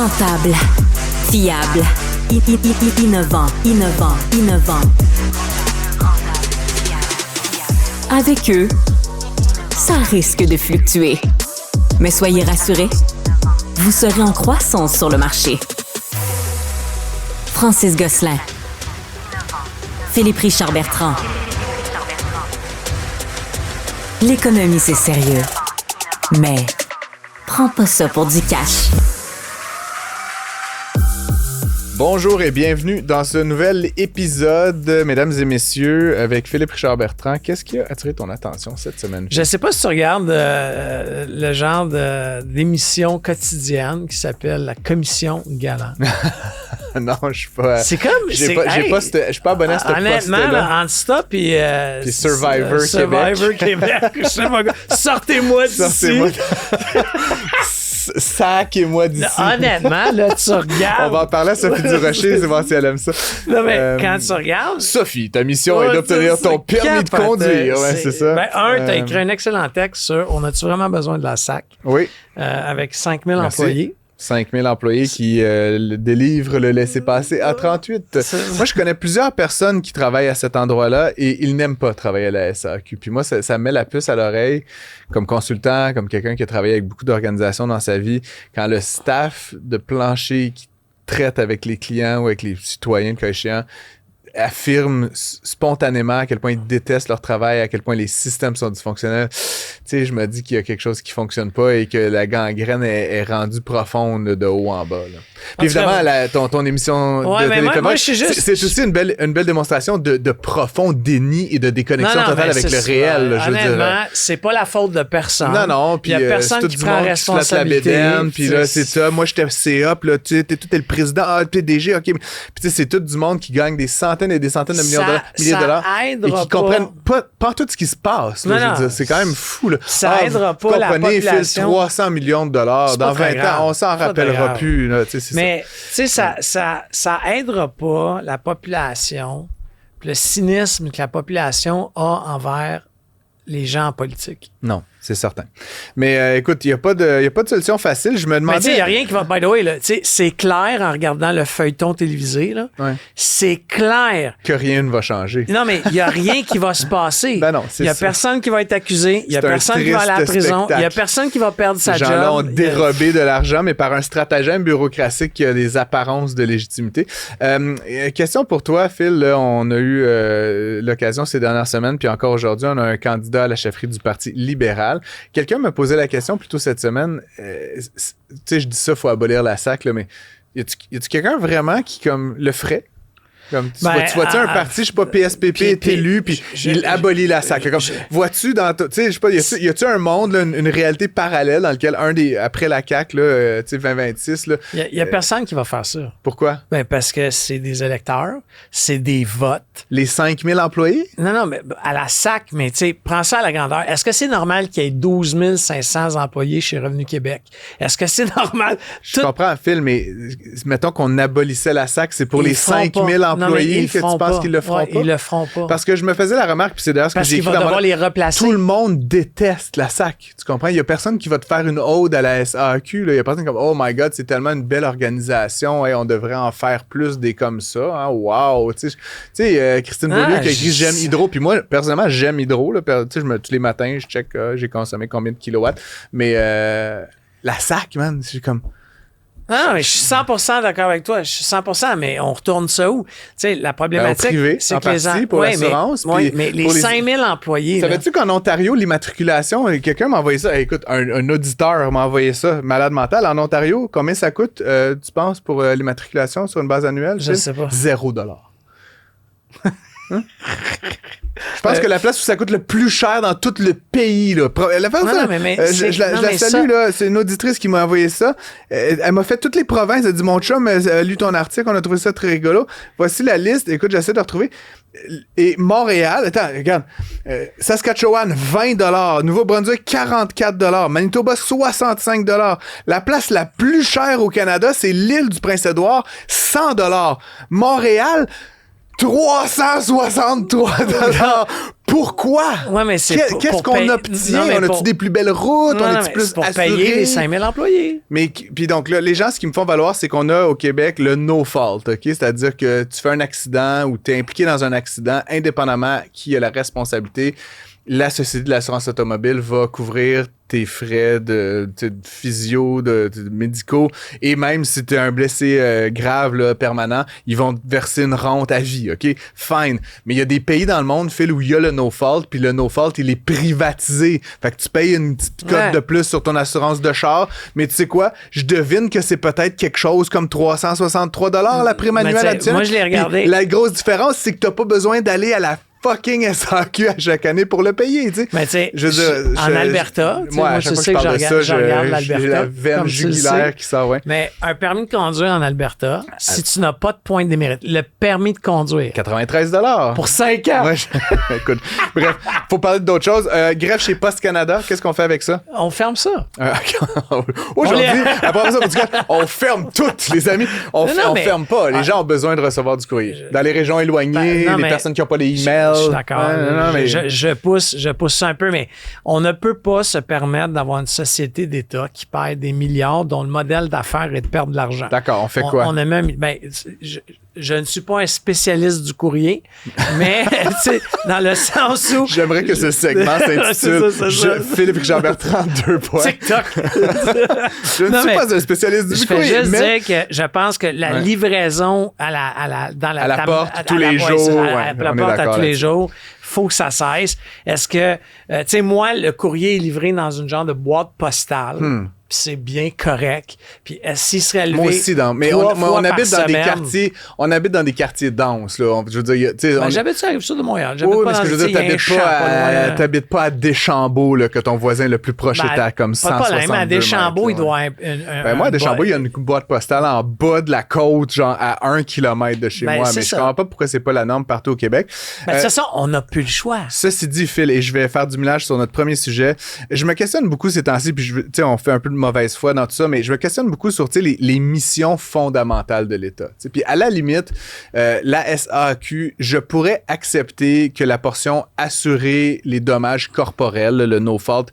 Rentable, fiable, innovant. Avec eux, ça risque de fluctuer. Mais soyez rassurés, vous serez en croissance sur le marché. Francis Gosselin, Philippe Richard Bertrand. L'économie, c'est sérieux. Mais prends pas ça pour du cash. Bonjour et bienvenue dans ce nouvel épisode, mesdames et messieurs, avec Philippe Richard Bertrand. Qu'est-ce qui a attiré ton attention cette semaine? Je sais pas si tu regardes le genre d'émission quotidienne qui s'appelle la Commission Galante. Non, je suis pas. C'est comme. Je suis pas abonné à cette honnêtement, poste-là. entre ça puis Survivor Québec. Je sais pas, sortez-moi d'ici. Saquez-moi d'ici. Honnêtement, là, tu regardes. On va en parler à Sophie Durocher, c'est voir si elle aime ça. Non, mais quand tu regardes. Sophie, ta mission est d'obtenir ton permis de conduire. Ouais, c'est ça. T'as écrit un excellent texte sur on a-tu vraiment besoin de la SAC? Oui. Avec 5000 employés. 5000 employés qui délivrent le laissez-passer à 38. Moi, je connais plusieurs personnes qui travaillent à cet endroit-là et ils n'aiment pas travailler à la SAQ. Puis moi, ça me met la puce à l'oreille comme consultant, comme quelqu'un qui a travaillé avec beaucoup d'organisations dans sa vie. Quand le staff de plancher qui traite avec les clients ou avec les citoyens, le cas échéant, affirment spontanément à quel point ils détestent leur travail, à quel point les systèmes sont dysfonctionnels. Tu sais, je me dis qu'il y a quelque chose qui fonctionne pas et que la gangrène est rendue profonde de haut en bas. Là. Puis évidemment, ton émission de télécommande, c'est aussi une belle démonstration de profond déni et de déconnexion totale avec le réel. Là, honnêtement, c'est pas la faute de personne. Non, puis il y a personne qui prend responsabilité. Puis là, c'est ça. Moi, j'étais CA, puis là, tu sais, t'es le président, PDG, OK. Puis tu sais, c'est tout du monde qui gagne des centaines et des centaines de milliers de dollars et qui comprennent pas tout ce qui se passe. Là, je veux dire, c'est quand même fou. Là. Ça aidera pas la population. File 300 millions de dollars. Dans 20 ans, on s'en rappellera plus. Là, mais tu sais, ça aidera pas la population, le cynisme que la population a envers les gens en politique. Non, c'est certain. Mais écoute, il n'y a pas de solution facile. Je me demandais... Mais tu sais, il n'y a rien qui va... By the way, là, c'est clair en regardant le feuilleton télévisé. Là, c'est clair... que rien ne va changer. Non, mais il n'y a rien qui va se passer. Ben non, c'est ça. Il n'y a personne qui va être accusé. Il n'y a personne qui va aller à la prison. Il n'y a personne qui va perdre sa job. Les gens ont dérobé de l'argent, mais par un stratagème bureaucratique qui a des apparences de légitimité. Question pour toi, Phil. Là, on a eu l'occasion ces dernières semaines, puis encore aujourd'hui, on a un candidat à la chefferie du Parti libéral. Quelqu'un m'a posé la question plus tôt cette semaine. Tu sais, je dis ça, il faut abolir la SAC, là, mais y a-tu quelqu'un vraiment qui comme le ferait? Comme, tu vois-tu un parti, je sais pas, PSPP est élu, puis il abolit la SAC. Vois-tu dans... Tu sais, je sais pas, y a-tu un monde, là, une réalité parallèle dans lequel après la CAQ, là, tu sais, 2026, là... Il y a personne qui va faire ça. Pourquoi? Ben, parce que c'est des électeurs, c'est des votes. Les 5000 employés? Non, mais à la SAC, mais tu sais, prends ça à la grandeur. Est-ce que c'est normal qu'il y ait 12 500 employés chez Revenu Québec? Est-ce que c'est normal? Je comprends, Phil, mais mettons qu'on abolissait la SAC, c'est pour les 5000 employés que tu penses qu'ils le feront pas? Ils le feront pas. Parce que je me faisais la remarque, puis c'est d'ailleurs ce que j'ai écrit dans les replacer. Tout le monde déteste la SAC. Tu comprends? Il y a personne qui va te faire une ode à la SAQ. Il y a personne comme « Oh my God, c'est tellement une belle organisation. Hey, on devrait en faire plus des comme ça. Hein? Wow! » Tu sais, Christine Beaulieu qui a écrit « J'aime Hydro ». Puis moi, personnellement, j'aime Hydro. Là. Tous les matins, je check j'ai consommé combien de kilowatts. Mais la SAC, man, c'est comme... Non, mais je suis 100% d'accord avec toi. Je suis 100%, mais on retourne ça où? Tu sais, la problématique, privé, c'est que les gens... pour l'assurance. Mais les 5000 employés... Savais-tu qu'en Ontario, l'immatriculation... Quelqu'un m'a envoyé ça. Écoute, un auditeur m'a envoyé ça, malade mental. En Ontario, combien ça coûte, tu penses, pour l'immatriculation sur une base annuelle? Je sais pas. $0. Hein? Je pense que la place où ça coûte le plus cher dans tout le pays, là. Je la salue, là. C'est une auditrice qui m'a envoyé ça. Elle m'a fait toutes les provinces. Elle dit, mon chum a lu ton article, on a trouvé ça très rigolo. Voici la liste. Écoute, j'essaie de retrouver. Et Montréal, attends, regarde. Saskatchewan, $20. Nouveau-Brunswick, $44. Manitoba, $65. La place la plus chère au Canada, c'est l'île du Prince-Édouard, $100. Montréal, $363. Pourquoi? Ouais, mais c'est Qu'est-ce qu'on obtient? On a-tu des plus belles routes? On est-tu plus pour assurés? payer les 5000 employés. Mais puis donc là, les gens, ce qu'ils me font valoir, c'est qu'on a au Québec le no fault, OK? C'est-à-dire que tu fais un accident ou tu es impliqué dans un accident, indépendamment qui a la responsabilité, la Société de l'assurance automobile va couvrir tes frais de physio, de médicaux, et même si tu es un blessé grave, là, permanent, ils vont te verser une rente à vie, OK? Fine. Mais il y a des pays dans le monde, Phil, où il y a le no-fault, puis le no-fault, il est privatisé. Fait que tu payes une petite cote de plus sur ton assurance de char, mais tu sais quoi? Je devine que c'est peut-être quelque chose comme $363 la prime annuelle additionnelle. Moi, je l'ai regardé. Puis la grosse différence, c'est que tu n'as pas besoin d'aller à la fucking SAQ à chaque année pour le payer, tu sais. Mais tu sais, en Alberta, moi, je sais que je regarde l'Alberta. J'ai la veine jugulaire qui sort, ouais. Mais un permis de conduire en Alberta, si tu n'as pas de point de démérite, le permis de conduire. $93. Pour 5 ans. Ouais, écoute, bref, faut parler d'autres choses. Grève chez Poste Canada, qu'est-ce qu'on fait avec ça? On ferme ça. Aujourd'hui, après ça, on ferme toutes, les amis. On ferme pas. Les gens ont besoin de recevoir du courrier. Dans les régions éloignées, les personnes qui n'ont pas les emails. Je suis d'accord. Je pousse ça un peu, mais on ne peut pas se permettre d'avoir une société d'État qui perd des milliards dont le modèle d'affaires est de perdre de l'argent. D'accord, on fait quoi? On a même, je ne suis pas un spécialiste du courrier, mais dans le sens où... J'aimerais que ce segment s'intitule Philippe Richard-Bertrand 2 points. TikTok. Je ne suis pas un spécialiste du courrier. Je fais juste dire que je pense que la livraison à la porte tous les jours, à la porte à tous les jours, faut que ça cesse. Est-ce que, tu sais, moi, le courrier est livré dans une genre de boîte postale. Puis c'est bien correct. Puis s'il serait levé. Moi aussi, mais on habite dans des quartiers. On habite dans des quartiers denses, là. Je veux dire, tu sais. J'habite sur la rive sud de Montréal. Oui, parce que je veux dire, t'habites pas à Deschambault, là, que ton voisin le plus proche est à comme 162 mètres. À Deschambault, il doit moi, à Deschambault, il y a une boîte postale en bas de la côte, genre à 1 kilomètre de chez moi. Mais je comprends pas pourquoi c'est pas la norme partout au Québec. C'est ça, on n'a plus le choix. Ceci dit, Phil, et je vais faire du millage sur notre premier sujet. Je me questionne beaucoup ces temps-ci, puis tu sais, on fait un peu de mauvaise foi dans tout ça, mais je me questionne beaucoup sur les missions fondamentales de l'État. T'sais. Puis à la limite, la SAQ, je pourrais accepter que la portion assurer les dommages corporels, le no-fault,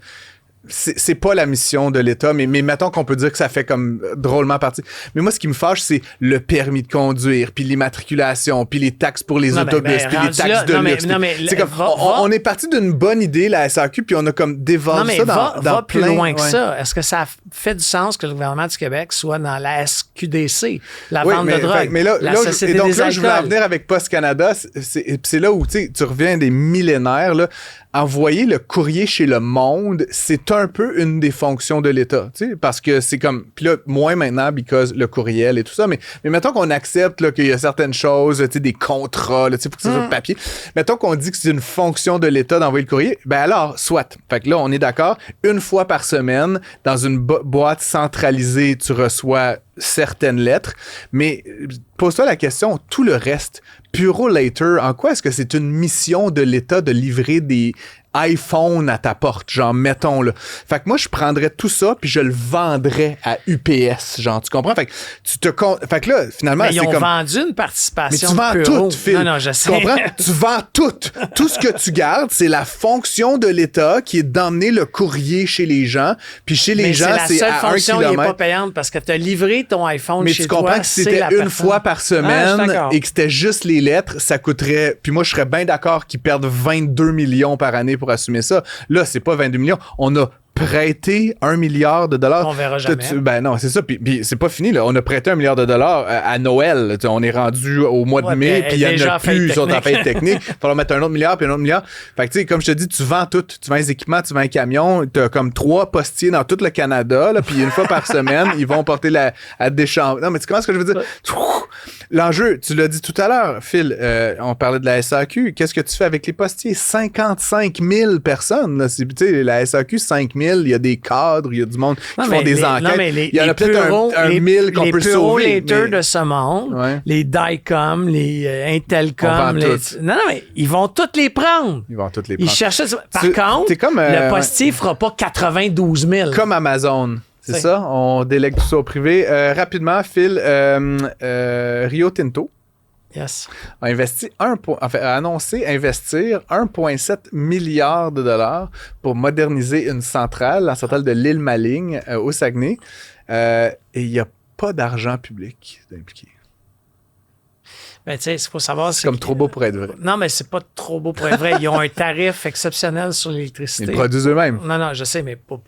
c'est pas la mission de l'État, mais mettons qu'on peut dire que ça fait comme drôlement partie. Mais moi, ce qui me fâche, c'est le permis de conduire, puis l'immatriculation, puis les taxes pour les autobus, puis les taxes de luxe. C'est comme, on est parti d'une bonne idée, la SAQ, puis on a comme dévoré ça dans plus plein... loin que ça. Est-ce que ça fait du sens que le gouvernement du Québec soit dans la SQDC, la vente de drogue, la Société des alcools? Je veux en venir avec Post Canada, c'est là où tu reviens des millénaires, là. Envoyer le courrier chez le monde, c'est un peu une des fonctions de l'État, tu sais, parce que c'est comme, puis là, moins maintenant, because le courriel et tout ça, mais mettons qu'on accepte là, qu'il y a certaines choses, tu sais, des contrats, tu sais, pour que ça soit de papier. Mettons qu'on dit que c'est une fonction de l'État d'envoyer le courrier, ben alors, soit. Fait que là, on est d'accord, une fois par semaine, dans une boîte centralisée, tu reçois certaines lettres, mais pose-toi la question, tout le reste, Purolator, en quoi est-ce que c'est une mission de l'État de livrer des iPhone à ta porte, genre, mettons, là. Fait que moi, je prendrais tout ça, puis je le vendrais à UPS, genre, tu comprends? Fait que fait que là, finalement, mais c'est ils ont comme... vendu une participation. Mais tu vends tout, Phil. Non, je sais. Tu comprends? Tu vends tout. Tout ce que tu gardes, c'est la fonction de l'État qui est d'emmener le courrier chez les gens, puis chez les gens, c'est à 1 kilomètre. La seule fonction qui n'est pas payante, parce que tu as livré ton iPhone chez toi. Mais tu comprends que si c'était une fois par semaine et que c'était juste les lettres, ça coûterait... Puis moi, je serais bien d'accord qu'ils perdent 22 millions par année pour assumer ça. Là, c'est pas 22 millions. On a prêté $1 milliard. On verra jamais. Ben non, c'est ça. Puis c'est pas fini, là. On a prêté $1 milliard à Noël. T'sais, on est rendu au mois de mai, puis il y en a plus sur ta fête technique. Il va falloir mettre un autre milliard, puis un autre milliard. Fait que, tu sais, comme je te dis, tu vends tout. Tu vends les équipements, tu vends un camion. T'as comme 3 postiers dans tout le Canada, là, puis une fois par semaine, ils vont porter à Deschambault. Non, mais tu comprends ce que je veux dire? L'enjeu, tu l'as dit tout à l'heure, Phil, on parlait de la SAQ. Qu'est-ce que tu fais avec les postiers? 55 000 personnes. Là. Tu sais, la SAQ, 5 000, il y a des cadres, il y a du monde qui font des enquêtes. Il y en a peut-être un 1000 qu'on peut sauver. Les Purolator de ce monde, les Dicom, les Intelcom. Mais ils vont toutes les prendre. Ils cherchent ça. Par contre, le postier ne fera pas 92 000. Comme Amazon. C'est ça, on délègue tout ça au privé. Rapidement, Phil, Rio Tinto Yes. a annoncé investir 1,7 milliard de dollars pour moderniser une centrale, la centrale de l'île Maligne au Saguenay. Et il n'y a pas d'argent public impliqué. Ben, tu sais, il faut savoir... C'est comme trop beau pour être vrai. Non, mais c'est pas trop beau pour être vrai. Ils ont un tarif exceptionnel sur l'électricité. Ils le produisent eux-mêmes. Non, je sais, mais pas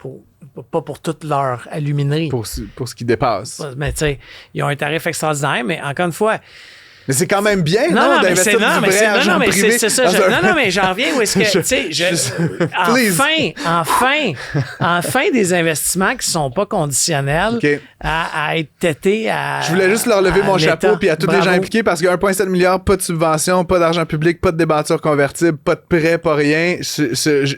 pour toute leur aluminerie. Pour ce qui dépasse. Mais tu sais, ils ont un tarif extraordinaire, mais encore une fois... Mais c'est quand même bien, non d'investir du vrai argent privé. C'est ça. Non, mais j'en reviens où est-ce que, tu sais, enfin des investissements qui sont pas conditionnels à être tétés à... Je voulais juste leur lever mon chapeau puis à tous les gens impliqués parce que 1,7 milliard, pas de subvention, pas d'argent public, pas de débentures convertibles, pas de prêt, pas rien.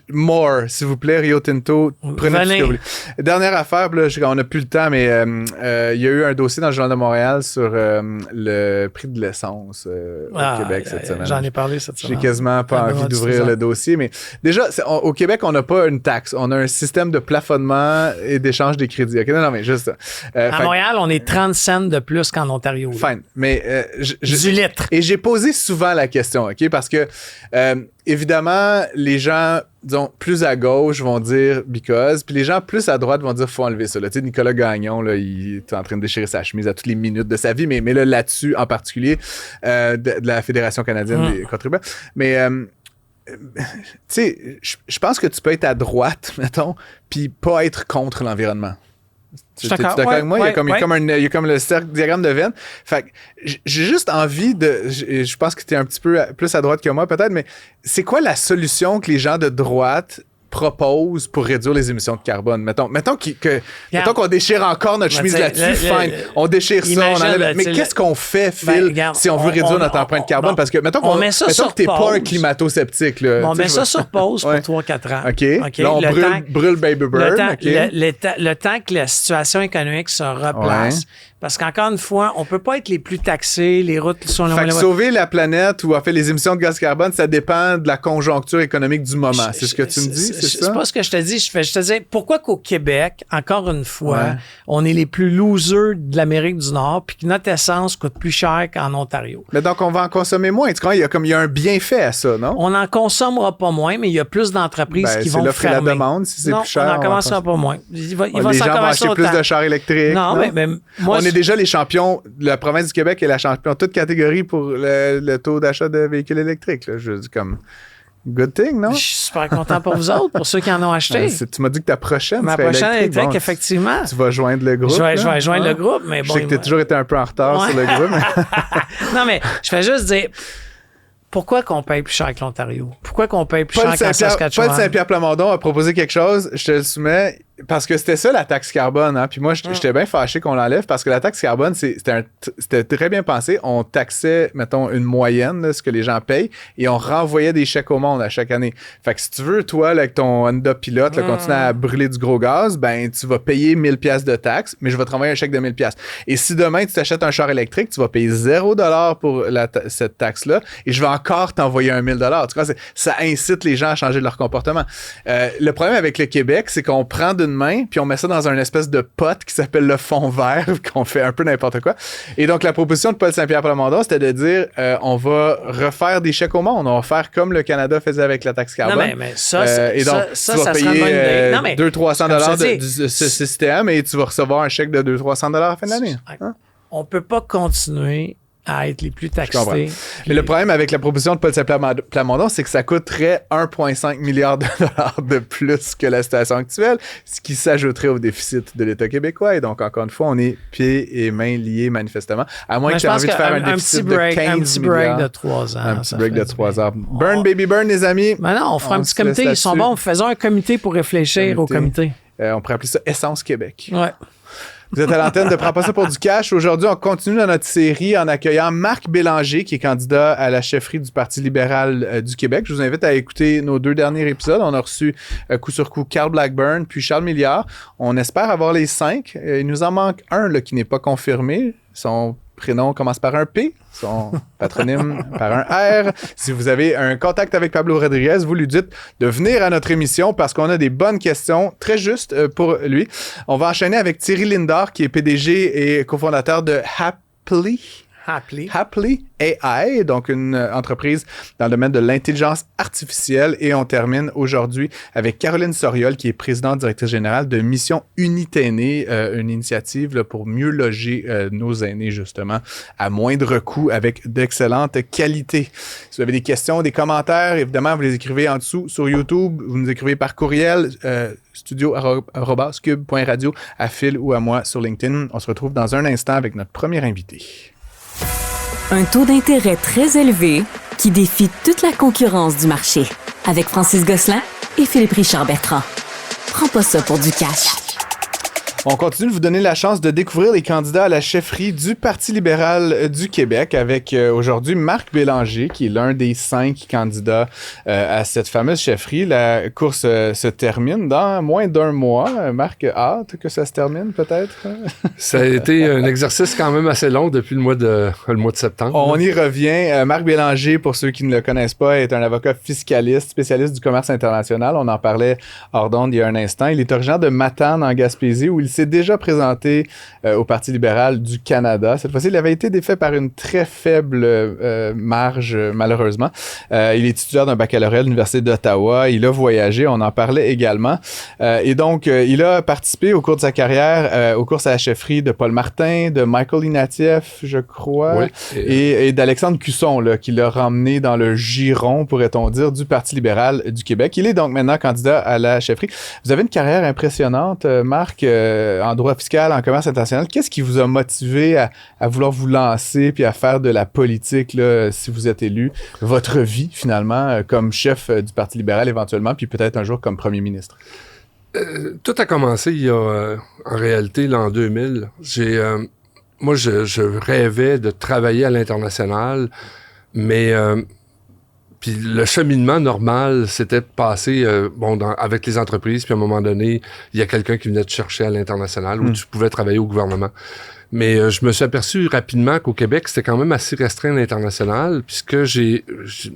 More, s'il vous plaît, Rio Tinto, prenez tout ce que vous voulez. Dernière affaire, là, on n'a plus le temps, mais il y a eu un dossier dans le Journal de Montréal sur le prix de l'essence au Québec cette semaine. J'en ai parlé cette semaine. J'ai quasiment pas envie d'ouvrir le dossier, mais déjà, au Québec, on n'a pas une taxe. On a un système de plafonnement et d'échange des crédits. Okay? Non, mais juste... à Montréal, on est 30 cents de plus qu'en Ontario. Fine, mais... du litre. Et j'ai posé souvent la question, OK? Parce que, évidemment, les gens, disons, plus à gauche vont dire « because », puis les gens plus à droite vont dire « faut enlever ça ». Tu sais, Nicolas Gagnon, là, il est en train de déchirer sa chemise à toutes les minutes de sa vie, mais là-dessus, en particulier, de la Fédération canadienne des contribuables. Mais... tu sais, je pense que tu peux être à droite, mettons, puis pas être contre l'environnement. Tu es d'accord avec moi? Il y a comme le cercle diagramme de Venn. Fait que j'ai juste envie de... Je pense que tu es un petit peu plus à droite que moi, peut-être, mais c'est quoi la solution que les gens de droite proposent pour réduire les émissions de carbone? Mettons qu'on déchire encore notre chemise là-dessus, fine. On déchire ça, on enlève. Mais qu'est-ce qu'on fait, Phil, si on veut réduire notre empreinte carbone? Parce que mettons que t'es pas un climato-sceptique. Là, on met ça sur pause pour 3-4 ans. OK. Là, on brûle Baby Bird. Le temps que la situation économique se replace. Ouais. Parce qu'encore une fois, on peut pas être les plus taxés, les routes sont... Fait que sauver la planète ou en fait les émissions de gaz carbone, ça dépend de la conjoncture économique du moment. C'est ce que tu me dis, c'est ça? C'est pas ce que je te dis. Je te dis, pourquoi qu'au Québec, encore une fois, on est les plus losers de l'Amérique du Nord puis que notre essence coûte plus cher qu'en Ontario? Mais donc, on va en consommer moins. Tu crois, il y a un bienfait à ça, non? On n'en consommera pas moins, mais il y a plus d'entreprises qui vont fermer. C'est l'offre et la demande. Si c'est plus cher, on n'en commencera pas moins. Les gens vont acheter plus de chars électriques. Non, mais moi... On est déjà les champions. La province du Québec est la champion de toute catégorie pour le taux d'achat de véhicules électriques. Là. Je dis comme... Good thing, non? Je suis super content pour vous autres, pour ceux qui en ont acheté. Tu m'as dit que ta prochaine Ma prochaine électrique, effectivement. Tu vas joindre le groupe. Je vais joindre le groupe, mais bon... Je sais que tu as toujours été un peu en retard sur le groupe. Mais... non, mais je fais juste dire... Pourquoi qu'on paye plus cher que l'Ontario? Pourquoi qu'on paye plus cher qu'en Saskatchewan? Paul Saint-Pierre Plamondon a proposé quelque chose, je te le soumets, parce que c'était ça la taxe carbone. Hein? Puis moi, j'étais bien fâché qu'on l'enlève parce que la taxe carbone, c'était très bien pensé. On taxait, mettons, une moyenne, là, ce que les gens payent, et on renvoyait des chèques au monde à chaque année. Fait que si tu veux, toi, là, avec ton Honda Pilot, continuer à brûler du gros gaz, ben tu vas payer 1000$ de taxes, mais je vais te renvoyer un chèque de 1000$. Et si demain, tu t'achètes un char électrique, tu vas payer 0$ pour cette taxe-là, et je vais encore t'envoyer 1000$. Tu vois, ça incite les gens à changer leur comportement. Le problème avec le Québec, c'est qu'on prend d'une main, puis on met ça dans une espèce de pot qui s'appelle le fond vert, qu'on fait un peu n'importe quoi. Et donc, la proposition de Paul Saint-Pierre Plamondon, c'était de dire, on va refaire des chèques au monde. On va faire comme le Canada faisait avec la taxe carbone. Non, mais ça, et donc, tu vas payer 200-300$ de ce système et tu vas recevoir un chèque de 200-300$ à la fin de l'année. Hein? On peut pas continuer à être les plus taxés. Mais le problème avec la proposition de Paul Saint-Pierre Plamondon, c'est que ça coûterait 1,5 milliard de dollars de plus que la situation actuelle, ce qui s'ajouterait au déficit de l'État québécois. Et donc, encore une fois, on est pieds et mains liés manifestement. À moins que tu aies envie de faire un déficit de 15 milliards. Un petit break de 3 ans. Un petit break de 3 ans. Burn, baby, burn, les amis. Mais non, on fera un petit comité. Ils sont bons. Faisons un comité pour réfléchir au comité. On pourrait appeler ça Essence Québec. Ouais. Vous êtes à l'antenne de Prends pas ça pour du cash. Aujourd'hui, on continue dans notre série en accueillant Marc Bélanger, qui est candidat à la chefferie du Parti libéral du Québec. Je vous invite à écouter nos 2 derniers épisodes. On a reçu coup sur coup Carl Blackburn puis Charles Milliard. On espère avoir les 5. Il nous en manque un là, qui n'est pas confirmé. Son prénom commence par un P, son patronyme par un R. Si vous avez un contact avec Pablo Rodriguez, vous lui dites de venir à notre émission parce qu'on a des bonnes questions très justes pour lui. On va enchaîner avec Thierry Lindor, qui est PDG et cofondateur de Happly AI, donc une entreprise dans le domaine de l'intelligence artificielle. Et on termine aujourd'hui avec Caroline Soriol, qui est présidente directrice générale de Mission Unité Aînée, une initiative là, pour mieux loger nos aînés, justement, à moindre coût, avec d'excellente qualité. Si vous avez des questions, des commentaires, évidemment, vous les écrivez en dessous sur YouTube, vous nous écrivez par courriel, studio@cube.radio, à Phil ou à moi sur LinkedIn. On se retrouve dans un instant avec notre premier invité. Un taux d'intérêt très élevé qui défie toute la concurrence du marché. Avec Francis Gosselin et Philippe Richard-Bertrand. Prends pas ça pour du cash. On continue de vous donner la chance de découvrir les candidats à la chefferie du Parti libéral du Québec avec aujourd'hui Marc Bélanger, qui est l'un des 5 candidats à cette fameuse chefferie. La course se termine dans moins d'un mois. Marc, hâte que ça se termine peut-être? Ça a été un exercice quand même assez long depuis le mois de septembre. On y revient. Marc Bélanger, pour ceux qui ne le connaissent pas, est un avocat fiscaliste, spécialiste du commerce international. On en parlait hors d'onde il y a un instant. Il est originaire de Matane, en Gaspésie, où il s'est déjà présenté au Parti libéral du Canada. Cette fois-ci, il avait été défait par une très faible marge, malheureusement. Il est titulaire d'un baccalauréat à l'Université d'Ottawa. Il a voyagé, on en parlait également. Et donc, il a participé au cours de sa carrière aux courses à la chefferie de Paul Martin, de Michael Ignatieff, je crois, oui, et d'Alexandre Cusson, là, qui l'a ramené dans le giron, pourrait-on dire, du Parti libéral du Québec. Il est donc maintenant candidat à la chefferie. Vous avez une carrière impressionnante, Marc, en droit fiscal, en commerce international. Qu'est-ce qui vous a motivé à vouloir vous lancer puis à faire de la politique, là, si vous êtes élu, votre vie, finalement, comme chef du Parti libéral éventuellement, puis peut-être un jour comme premier ministre? Tout a commencé il y a, en réalité, l'an 2000. Moi, je rêvais de travailler à l'international, mais puis le cheminement normal, c'était de passer avec les entreprises, puis à un moment donné, il y a quelqu'un qui venait te chercher à l'international où tu pouvais travailler au gouvernement. Mais je me suis aperçu rapidement qu'au Québec, c'était quand même assez restreint l'international, puisque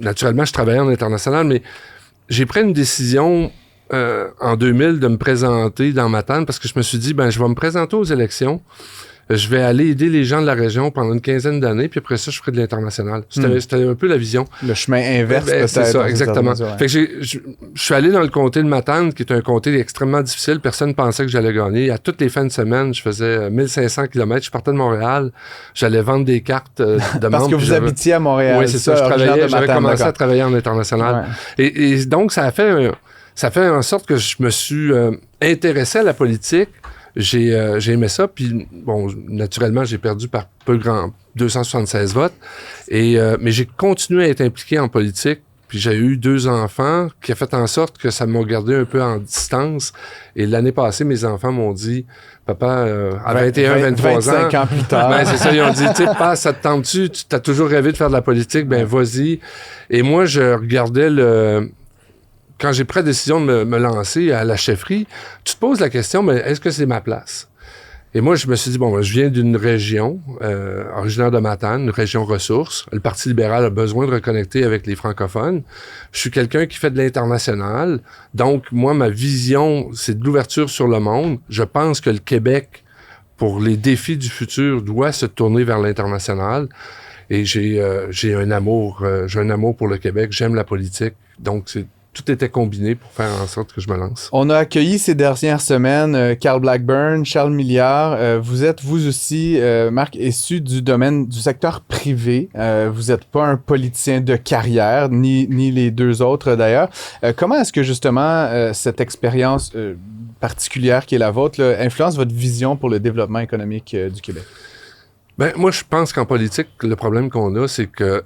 naturellement, je travaillais en international, mais j'ai pris une décision en 2000 de me présenter dans Matane, parce que je me suis dit, je vais me présenter aux élections. Je vais aller aider les gens de la région pendant une quinzaine d'années, puis après ça, je ferai de l'international. C'était un peu la vision. Le chemin inverse, peut-être. C'est ça, exactement. Fait que je suis allé dans le comté de Matane, qui est un comté extrêmement difficile. Personne ne pensait que j'allais gagner. À toutes les fins de semaine, je faisais 1500 km. Je partais de Montréal. J'allais vendre des cartes de membres. Parce que vous habitiez à Montréal. Oui, c'est ça. J'avais commencé à travailler en international. Ouais. Et donc, ça a fait en sorte que je me suis intéressé à la politique. J'ai aimé ça, puis naturellement, j'ai perdu par 276 votes, mais j'ai continué à être impliqué en politique, puis j'ai eu 2 enfants, qui a fait en sorte que ça m'a gardé un peu en distance, et l'année passée, mes enfants m'ont dit, papa, à 21, 23 ans... 25 ans plus tard. C'est ça, ils ont dit, tu sais, papa, ça te tente-tu? Tu t'as toujours rêvé de faire de la politique, vas-y. Et moi, je regardais quand j'ai pris la décision de me lancer à la chefferie, tu te poses la question, mais est-ce que c'est ma place? Et moi, je me suis dit, je viens d'une région, originaire de Matane, une région ressources. Le Parti libéral a besoin de reconnecter avec les francophones. Je suis quelqu'un qui fait de l'international. Donc, moi, ma vision, c'est de l'ouverture sur le monde. Je pense que le Québec, pour les défis du futur, doit se tourner vers l'international. Et j'ai un amour pour le Québec. J'aime la politique. Donc, tout était combiné pour faire en sorte que je me lance. On a accueilli ces dernières semaines Carl Blackburn, Charles Milliard. Vous êtes, vous aussi, Marc, issu du domaine du secteur privé. Vous n'êtes pas un politicien de carrière, ni les deux autres d'ailleurs. Comment est-ce que justement cette expérience particulière qui est la vôtre là, influence votre vision pour le développement économique du Québec? Moi, je pense qu'en politique, le problème qu'on a, c'est que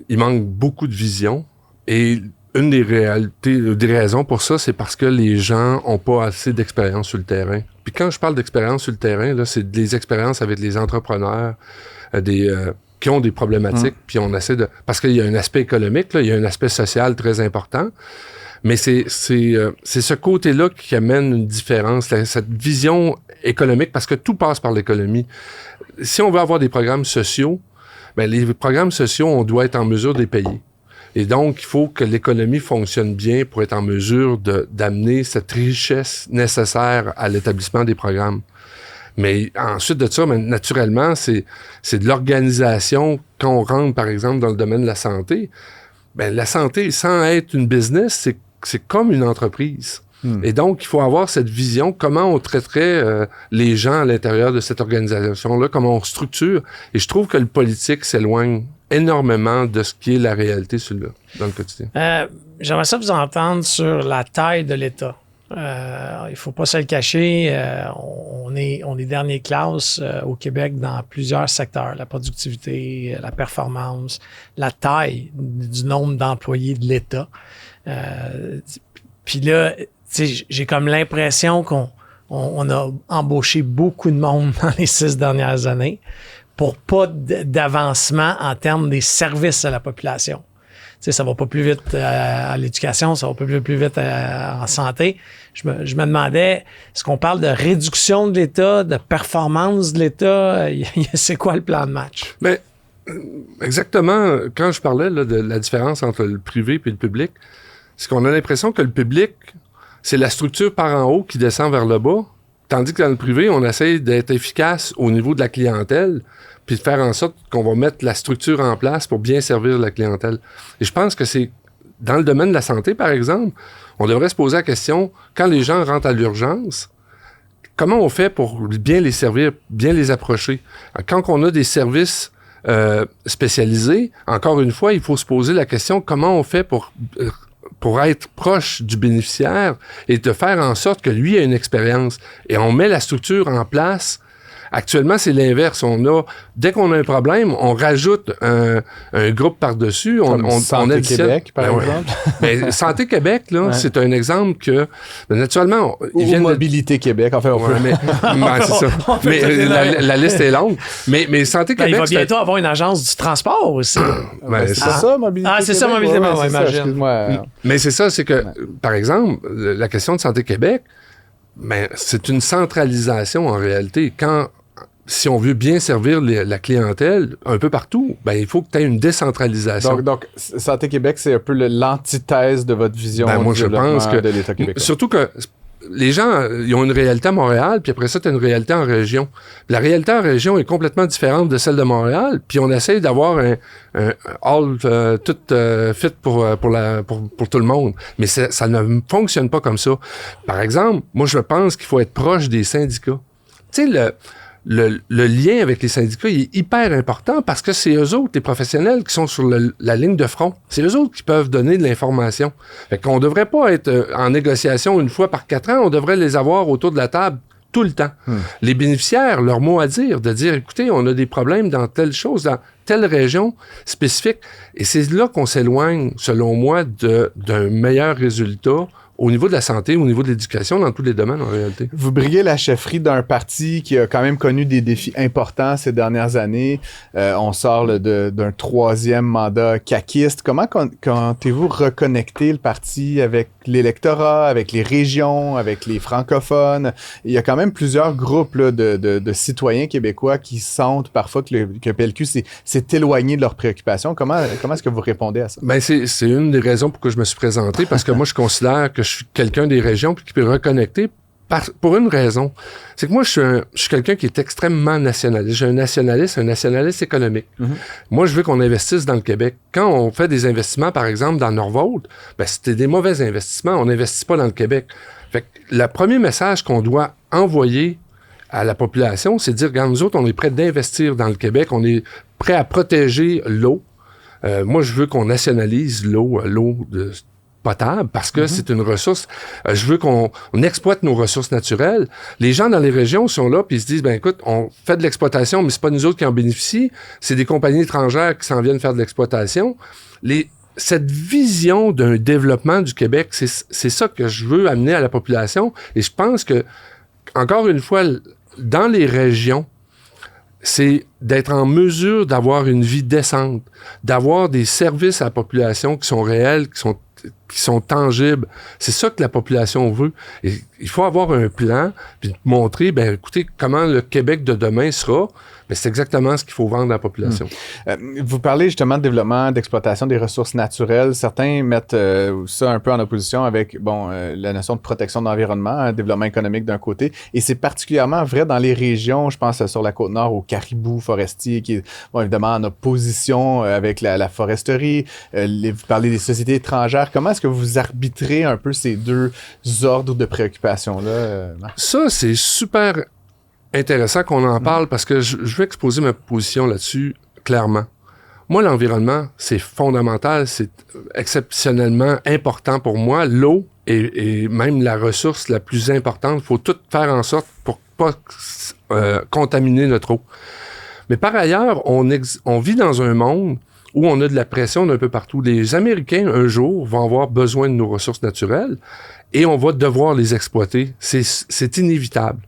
il manque beaucoup de vision et une des raisons pour ça, c'est parce que les gens ont pas assez d'expérience sur le terrain. Puis quand je parle d'expérience sur le terrain, là, c'est des expériences avec les entrepreneurs, qui ont des problématiques, puis on essaie de... Parce qu'il y a un aspect économique, là, il y a un aspect social très important, mais c'est ce côté-là qui amène une différence, cette vision économique, parce que tout passe par l'économie. Si on veut avoir des programmes sociaux, les programmes sociaux, on doit être en mesure de les payer. Et donc, il faut que l'économie fonctionne bien pour être en mesure d'amener cette richesse nécessaire à l'établissement des programmes. Mais ensuite de ça, naturellement, c'est de l'organisation. Quand on rentre, par exemple, dans le domaine de la santé, la santé, sans être une business, c'est comme une entreprise. Et donc, il faut avoir cette vision, comment on traiterait les gens à l'intérieur de cette organisation-là, comment on structure. Et je trouve que le politique s'éloigne énormément de ce qui est la réalité dans le quotidien. J'aimerais ça vous entendre sur la taille de l'État. Il faut pas se le cacher, on est dernier classe au Québec dans plusieurs secteurs, la productivité, la performance, la taille du nombre d'employés de l'État. Puis là, j'ai comme l'impression qu'on a embauché beaucoup de monde dans les 6 dernières années pour pas d'avancement en termes des services à la population. Ça va pas plus vite à l'éducation, ça va pas plus vite en santé. Je me demandais, est-ce qu'on parle de réduction de l'État, de performance de l'État? C'est quoi le plan de match? Mais exactement, quand je parlais là, de la différence entre le privé et le public, c'est qu'on a l'impression que le public, c'est la structure par en haut qui descend vers le bas, tandis que dans le privé, on essaie d'être efficace au niveau de la clientèle, puis de faire en sorte qu'on va mettre la structure en place pour bien servir la clientèle. Et je pense que c'est dans le domaine de la santé, par exemple, on devrait se poser la question, quand les gens rentrent à l'urgence, comment on fait pour bien les servir, bien les approcher? Quand on a des services spécialisés, encore une fois, il faut se poser la question, comment on fait pour être proche du bénéficiaire et de faire en sorte que lui ait une expérience. Et on met la structure en place. Actuellement, c'est l'inverse. Dès qu'on a un problème, on rajoute un groupe par-dessus. Santé Québec, par exemple. Mais Santé Québec, là, c'est un exemple que, naturellement... Ou Mobilité Québec, enfin, c'est ça. Mais la liste est longue. Mais Santé Québec... Il va bientôt avoir une agence du transport aussi. C'est ça, Mobilité Québec. C'est ça, Mobilité Québec, imagine. Mais c'est ça, c'est que, par exemple, la question de Santé Québec, c'est une centralisation en réalité. Si on veut bien servir la clientèle un peu partout, il faut que tu aies une décentralisation. Donc, Santé Québec, c'est un peu l'antithèse de votre vision moi, je pense que, de l'État québécois. Surtout que les gens, ils ont une réalité à Montréal, puis après ça, tu as une réalité en région. La réalité en région est complètement différente de celle de Montréal, puis on essaye d'avoir un all tout fit pour tout le monde. Mais ça ne fonctionne pas comme ça. Par exemple, moi, je pense qu'il faut être proche des syndicats. Tu sais, le lien avec les syndicats, il est hyper important parce que c'est eux autres, les professionnels, qui sont sur la ligne de front. C'est eux autres qui peuvent donner de l'information. Fait qu'on devrait pas être en négociation une fois par 4 ans, on devrait les avoir autour de la table tout le temps. Les bénéficiaires, leur mot à dire, de dire, écoutez, on a des problèmes dans telle chose, dans telle région spécifique. Et c'est là qu'on s'éloigne, selon moi, d'un meilleur résultat au niveau de la santé, au niveau de l'éducation, dans tous les domaines, en réalité. Vous briguez la chefferie d'un parti qui a quand même connu des défis importants ces dernières années. On sort d'un 3e mandat caquiste. Comment comptez-vous reconnecter le parti avec l'électorat, avec les régions, avec les francophones? Il y a quand même plusieurs groupes là, de citoyens québécois qui sentent parfois que le PLQ s'est éloigné de leurs préoccupations. Comment est-ce que vous répondez à ça? C'est une des raisons pour que je me suis présenté, parce que moi, je considère que je suis quelqu'un des régions puis qui peut reconnecter pour une raison. C'est que moi, je suis quelqu'un qui est extrêmement nationaliste. J'ai un nationaliste économique. Moi, je veux qu'on investisse dans le Québec. Quand on fait des investissements, par exemple, dans Norvolt, c'était des mauvais investissements. On n'investit pas dans le Québec. Fait que le premier message qu'on doit envoyer à la population, c'est de dire, regarde, nous autres, on est prêts d'investir dans le Québec. On est prêts à protéger l'eau. Moi, je veux qu'on nationalise l'eau potable parce que c'est une ressource. Je veux qu'on exploite nos ressources naturelles. Les gens dans les régions sont là puis ils se disent, écoute, on fait de l'exploitation, mais c'est pas nous autres qui en bénéficient. C'est des compagnies étrangères qui s'en viennent faire de l'exploitation. Cette vision d'un développement du Québec, c'est ça que je veux amener à la population. Et je pense que, encore une fois, dans les régions, c'est d'être en mesure d'avoir une vie décente, d'avoir des services à la population qui sont réels, qui qui sont tangibles. C'est ça que la population veut. Et il faut avoir un plan, puis montrer, ben écoutez, comment le Québec de demain sera. Ben, c'est exactement ce qu'il faut vendre à la population. Vous parlez justement de développement, d'exploitation des ressources naturelles. Certains mettent ça un peu en opposition avec la notion de protection de l'environnement, développement économique d'un côté. Et c'est particulièrement vrai dans les régions, je pense sur la Côte-Nord, au caribou forestier, qui est évidemment en opposition avec la foresterie. Vous parlez des sociétés étrangères. Comment est-ce que vous arbitrez un peu ces deux ordres de préoccupation-là? Ça, c'est super intéressant qu'on en parle parce que je vais exposer ma position là-dessus clairement. Moi, l'environnement, c'est fondamental, c'est exceptionnellement important pour moi. L'eau est même la ressource la plus importante. Il faut tout faire en sorte pour pas contaminer notre eau. Mais par ailleurs, on vit dans un monde où on a de la pression d'un peu partout. Les Américains, un jour, vont avoir besoin de nos ressources naturelles et on va devoir les exploiter. C'est inévitable.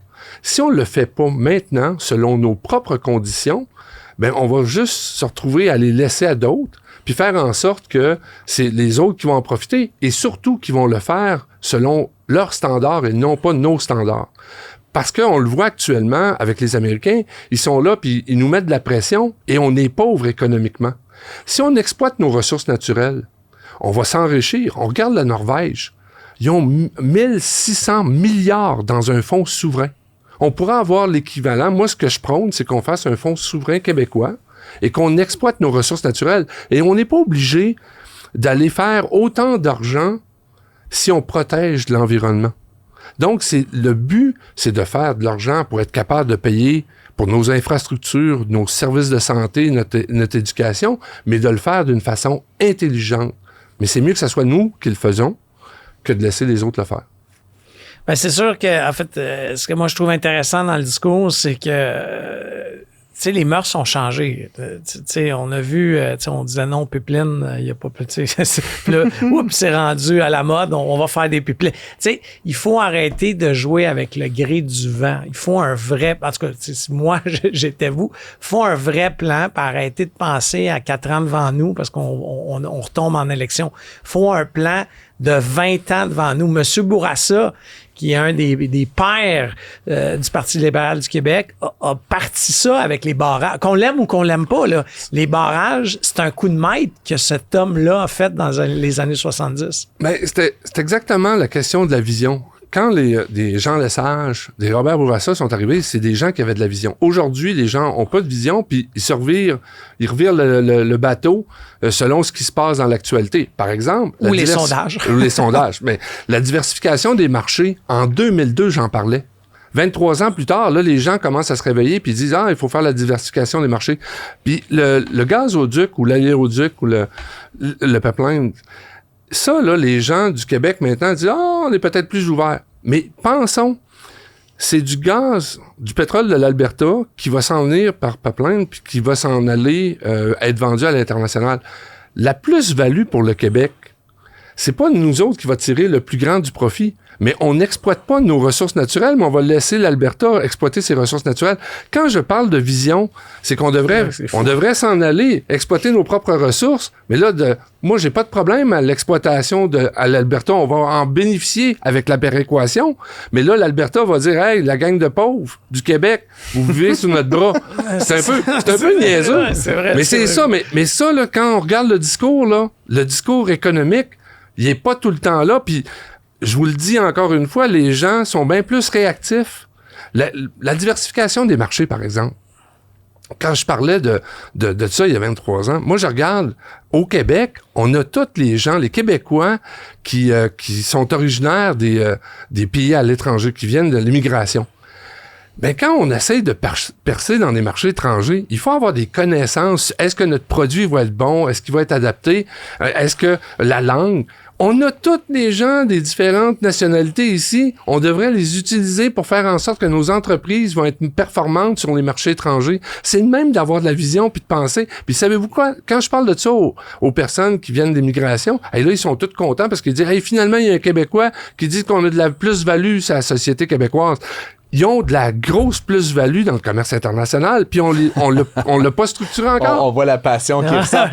Si on ne le fait pas maintenant, selon nos propres conditions, ben on va juste se retrouver à les laisser à d'autres, puis faire en sorte que c'est les autres qui vont en profiter, et surtout qui vont le faire selon leurs standards et non pas nos standards. Parce qu'on le voit actuellement avec les Américains, ils sont là, puis ils nous mettent de la pression, et on est pauvre économiquement. Si on exploite nos ressources naturelles, on va s'enrichir. On regarde la Norvège. Ils ont 1600 milliards dans un fonds souverain. On pourrait avoir l'équivalent. Moi, ce que je prône, c'est qu'on fasse un fonds souverain québécois et qu'on exploite nos ressources naturelles. Et on n'est pas obligé d'aller faire autant d'argent si on protège l'environnement. Donc, le but, c'est de faire de l'argent pour être capable de payer pour nos infrastructures, nos services de santé, notre éducation, mais de le faire d'une façon intelligente. Mais c'est mieux que ce soit nous qui le faisons que de laisser les autres le faire. Ben c'est sûr que, en fait, ce que moi je trouve intéressant dans le discours, c'est que, tu sais, les mœurs ont changé. Tu sais, on a vu, tu sais, on disait non, pipeline, il n'y a pas plus, tu sais, là, oups, c'est rendu à la mode, on va faire des pipelines. Tu sais, il faut arrêter de jouer avec le gré du vent. Il faut un vrai, en tout cas, si moi j'étais vous, il faut un vrai plan, puis arrêter de penser à 4 ans devant nous, parce qu'on retombe en élection. Il faut un plan de 20 ans devant nous. Monsieur Bourassa, qui est un des pères du Parti libéral du Québec, a parti ça avec les barrages. Qu'on l'aime ou qu'on l'aime pas, là, les barrages, c'est un coup de maître que cet homme-là a fait dans les années 70. Mais c'est exactement la question de la vision. Quand des Jean Lesage, des Robert Bourassa sont arrivés, c'est des gens qui avaient de la vision. Aujourd'hui, les gens ont pas de vision, puis ils revirent le bateau selon ce qui se passe dans l'actualité. Par exemple... Ou les sondages. Ou les sondages. Mais la diversification des marchés, en 2002, j'en parlais. 23 ans plus tard, là, les gens commencent à se réveiller puis disent « Ah, il faut faire la diversification des marchés. » Puis le gazoduc ou l'aéroduc ou le pipeline... Ça, là, les gens du Québec maintenant disent « Ah, on est peut-être plus ouverts. » Mais pensons, c'est du gaz, du pétrole de l'Alberta qui va s'en venir par pipeline puis qui va s'en aller être vendu à l'international. La plus-value pour le Québec, c'est pas nous autres qui va tirer le plus grand du profit. Mais on n'exploite pas nos ressources naturelles, mais on va laisser l'Alberta exploiter ses ressources naturelles. Quand je parle de vision, c'est qu'on devrait, on devrait s'en aller, exploiter nos propres ressources. Mais là, moi, j'ai pas de problème à l'exploitation à l'Alberta. On va en bénéficier avec la péréquation. Mais là, l'Alberta va dire, hey, la gang de pauvres du Québec, vous vivez sous notre bras. C'est un peu niaiseux. Ouais, c'est vrai, mais c'est ça. Mais ça, là, quand on regarde le discours, là, le discours économique, il est pas tout le temps là. Puis, je vous le dis encore une fois, les gens sont bien plus réactifs. La diversification des marchés, par exemple. Quand je parlais de ça il y a 23 ans, moi, je regarde, au Québec, on a tous les gens, les Québécois, qui sont originaires des pays à l'étranger, qui viennent de l'immigration. Ben, quand on essaye de percer dans des marchés étrangers, il faut avoir des connaissances. Est-ce que notre produit va être bon? Est-ce qu'il va être adapté? Est-ce que la langue... On a tous les gens des différentes nationalités ici. On devrait les utiliser pour faire en sorte que nos entreprises vont être performantes sur les marchés étrangers. C'est le même d'avoir de la vision puis de penser. Puis savez-vous quoi? Quand je parle de ça aux personnes qui viennent d'immigration, là, ils sont tous contents parce qu'ils disent, hey, finalement, il y a un Québécois qui dit qu'on a de la plus-value sur la société québécoise. ils ont de la grosse plus-value dans le commerce international, puis on l'a pas structuré encore. On voit la passion qui ressort.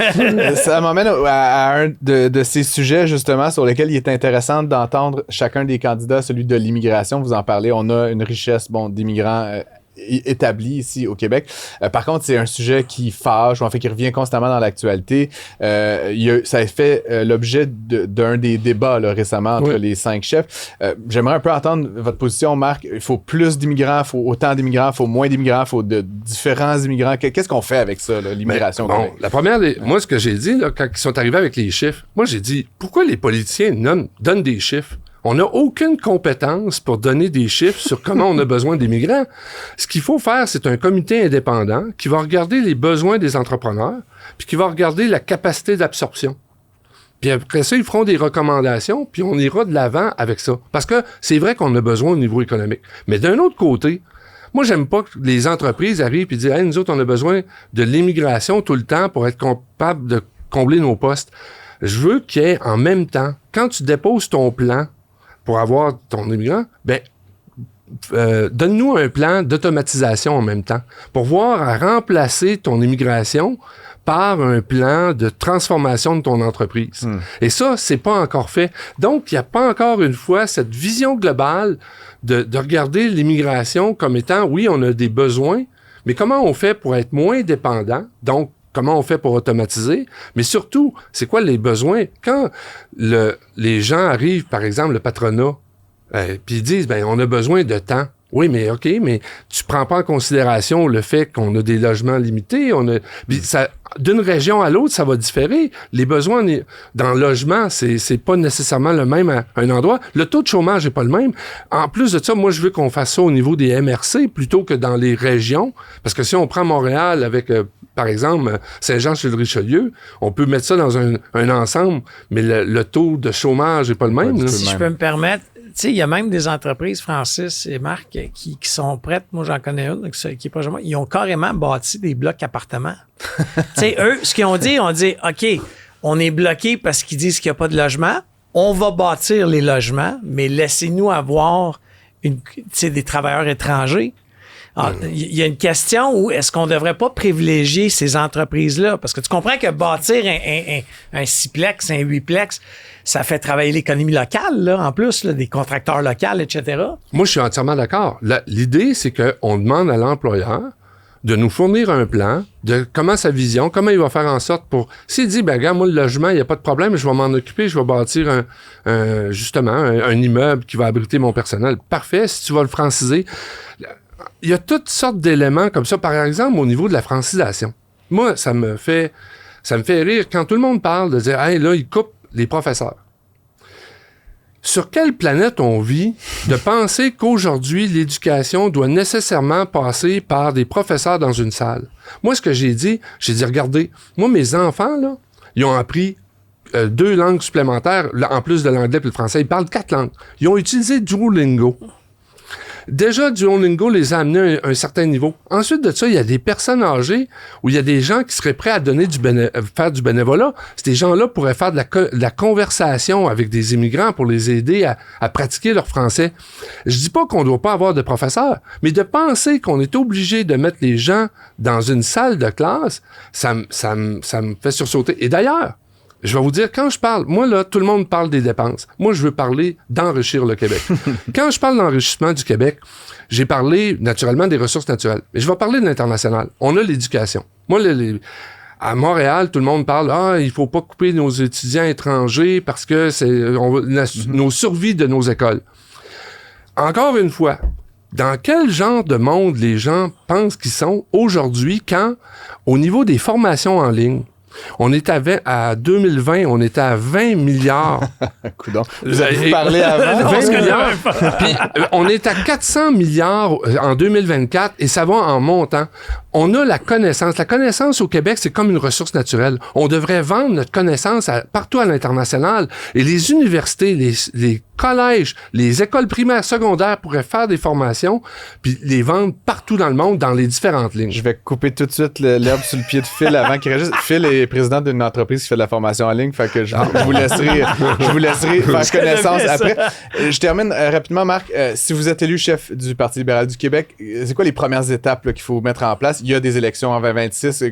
Ça m'emmène à un de ces sujets, justement, sur lesquels il est intéressant d'entendre chacun des candidats, celui de l'immigration. Vous en parlez, on a une richesse d'immigrants établi ici au Québec. Par contre, c'est un sujet qui fâche, ou en fait qui revient constamment dans l'actualité. Ça a fait l'objet d'un des débats là, récemment entre les 5 chefs. J'aimerais un peu entendre votre position, Marc. Il faut plus d'immigrants, il faut autant d'immigrants, il faut moins d'immigrants, il faut de différents immigrants. Qu'est-ce qu'on fait avec ça, là, l'immigration? La première, moi, ce que j'ai dit, là, quand ils sont arrivés avec les chiffres, moi, j'ai dit, pourquoi les politiciens donnent des chiffres? On n'a aucune compétence pour donner des chiffres sur comment on a besoin d'immigrants. Ce qu'il faut faire, c'est un comité indépendant qui va regarder les besoins des entrepreneurs, puis qui va regarder la capacité d'absorption. Puis après ça, ils feront des recommandations, puis on ira de l'avant avec ça. Parce que c'est vrai qu'on a besoin au niveau économique. Mais d'un autre côté, moi, j'aime pas que les entreprises arrivent et disent « Hey, nous autres, on a besoin de l'immigration tout le temps pour être capable de combler nos postes. » Je veux qu'il y ait en même temps, quand tu déposes ton plan pour avoir ton immigrant, donne-nous un plan d'automatisation en même temps pour voir à remplacer ton immigration par un plan de transformation de ton entreprise. Et ça, c'est pas encore fait. Donc, il n'y a pas encore une fois cette vision globale de regarder l'immigration comme étant, oui, on a des besoins, mais comment on fait pour être moins dépendant? Donc, comment on fait pour automatiser? Mais surtout, c'est quoi les besoins? Quand les gens arrivent, par exemple, le patronat, puis ils disent, on a besoin de temps. Oui, mais OK, mais tu prends pas en considération le fait qu'on a des logements limités. Puis ça, d'une région à l'autre, ça va différer. Les besoins dans le logement, c'est pas nécessairement le même à un endroit. Le taux de chômage est pas le même. En plus de ça, moi, je veux qu'on fasse ça au niveau des MRC plutôt que dans les régions. Parce que si on prend Montréal avec, par exemple, Saint-Jean-sur-le-Richelieu, on peut mettre ça dans un ensemble, mais le taux de chômage est pas le même. Si je peux me permettre, tu sais, il y a même des entreprises, Francis et Marc, qui sont prêtes. Moi, j'en connais une qui est pas moi. Ils ont carrément bâti des blocs appartements. Tu sais, eux, ce qu'ils ont dit, OK, on est bloqué parce qu'ils disent qu'il n'y a pas de logement. On va bâtir les logements, mais laissez-nous avoir des travailleurs étrangers. Il y a une question où est-ce qu'on ne devrait pas privilégier ces entreprises-là? Parce que tu comprends que bâtir un 6-plex, un 8-plex, ça fait travailler l'économie locale, là, en plus, là, des contracteurs locaux, etc. Moi, je suis entièrement d'accord. L'idée, c'est qu'on demande à l'employeur de nous fournir un plan de comment sa vision, comment il va faire en sorte pour... S'il dit, regarde, moi, le logement, il n'y a pas de problème, je vais m'en occuper, je vais bâtir un immeuble qui va abriter mon personnel. Parfait, si tu vas le franciser... Il y a toutes sortes d'éléments comme ça, par exemple, au niveau de la francisation. Moi, ça me fait rire quand tout le monde parle de dire « Hey, là, ils coupent les professeurs ». Sur quelle planète on vit de penser qu'aujourd'hui, l'éducation doit nécessairement passer par des professeurs dans une salle? Moi, ce que j'ai dit, regardez, moi, mes enfants, là, ils ont appris 2 langues supplémentaires, en plus de l'anglais et le français. Ils parlent 4 langues. Ils ont utilisé Duolingo. Déjà, Duolingo les a amenés à un certain niveau. Ensuite de ça, il y a des personnes âgées où il y a des gens qui seraient prêts à donner faire du bénévolat. Ces gens-là pourraient faire de la conversation avec des immigrants pour les aider à pratiquer leur français. Je dis pas qu'on doit pas avoir de professeurs, mais de penser qu'on est obligé de mettre les gens dans une salle de classe, ça me fait sursauter. Et d'ailleurs, je vais vous dire, quand je parle, moi là, tout le monde parle des dépenses. Moi, je veux parler d'enrichir le Québec. Quand je parle d'enrichissement du Québec, j'ai parlé naturellement des ressources naturelles. Mais je vais parler de l'international. On a l'éducation. Moi, à Montréal, tout le monde parle, il faut pas couper nos étudiants étrangers parce que c'est nos survies de nos écoles. Encore une fois, dans quel genre de monde les gens pensent qu'ils sont aujourd'hui quand, au niveau des formations en ligne, on est à 2020, on était à 20 milliards. Coudonc. Vous avez parlé avant? 20 milliards. Puis on est à 400 milliards en 2024 et ça va en montant. On a la connaissance. La connaissance au Québec, c'est comme une ressource naturelle. On devrait vendre notre connaissance partout à l'international. Et les universités, les collèges, les écoles primaires, secondaires pourraient faire des formations puis les vendre partout dans le monde dans les différentes lignes. Je vais couper tout de suite l'herbe sur le pied de Phil avant qu'il réagisse. Phil est président d'une entreprise qui fait de la formation en ligne, fait que je vous laisserai faire connaissance après. Je termine rapidement, Marc. Si vous êtes élu chef du Parti libéral du Québec, c'est quoi les premières étapes là, qu'il faut mettre en place? Il y a des élections en 2026.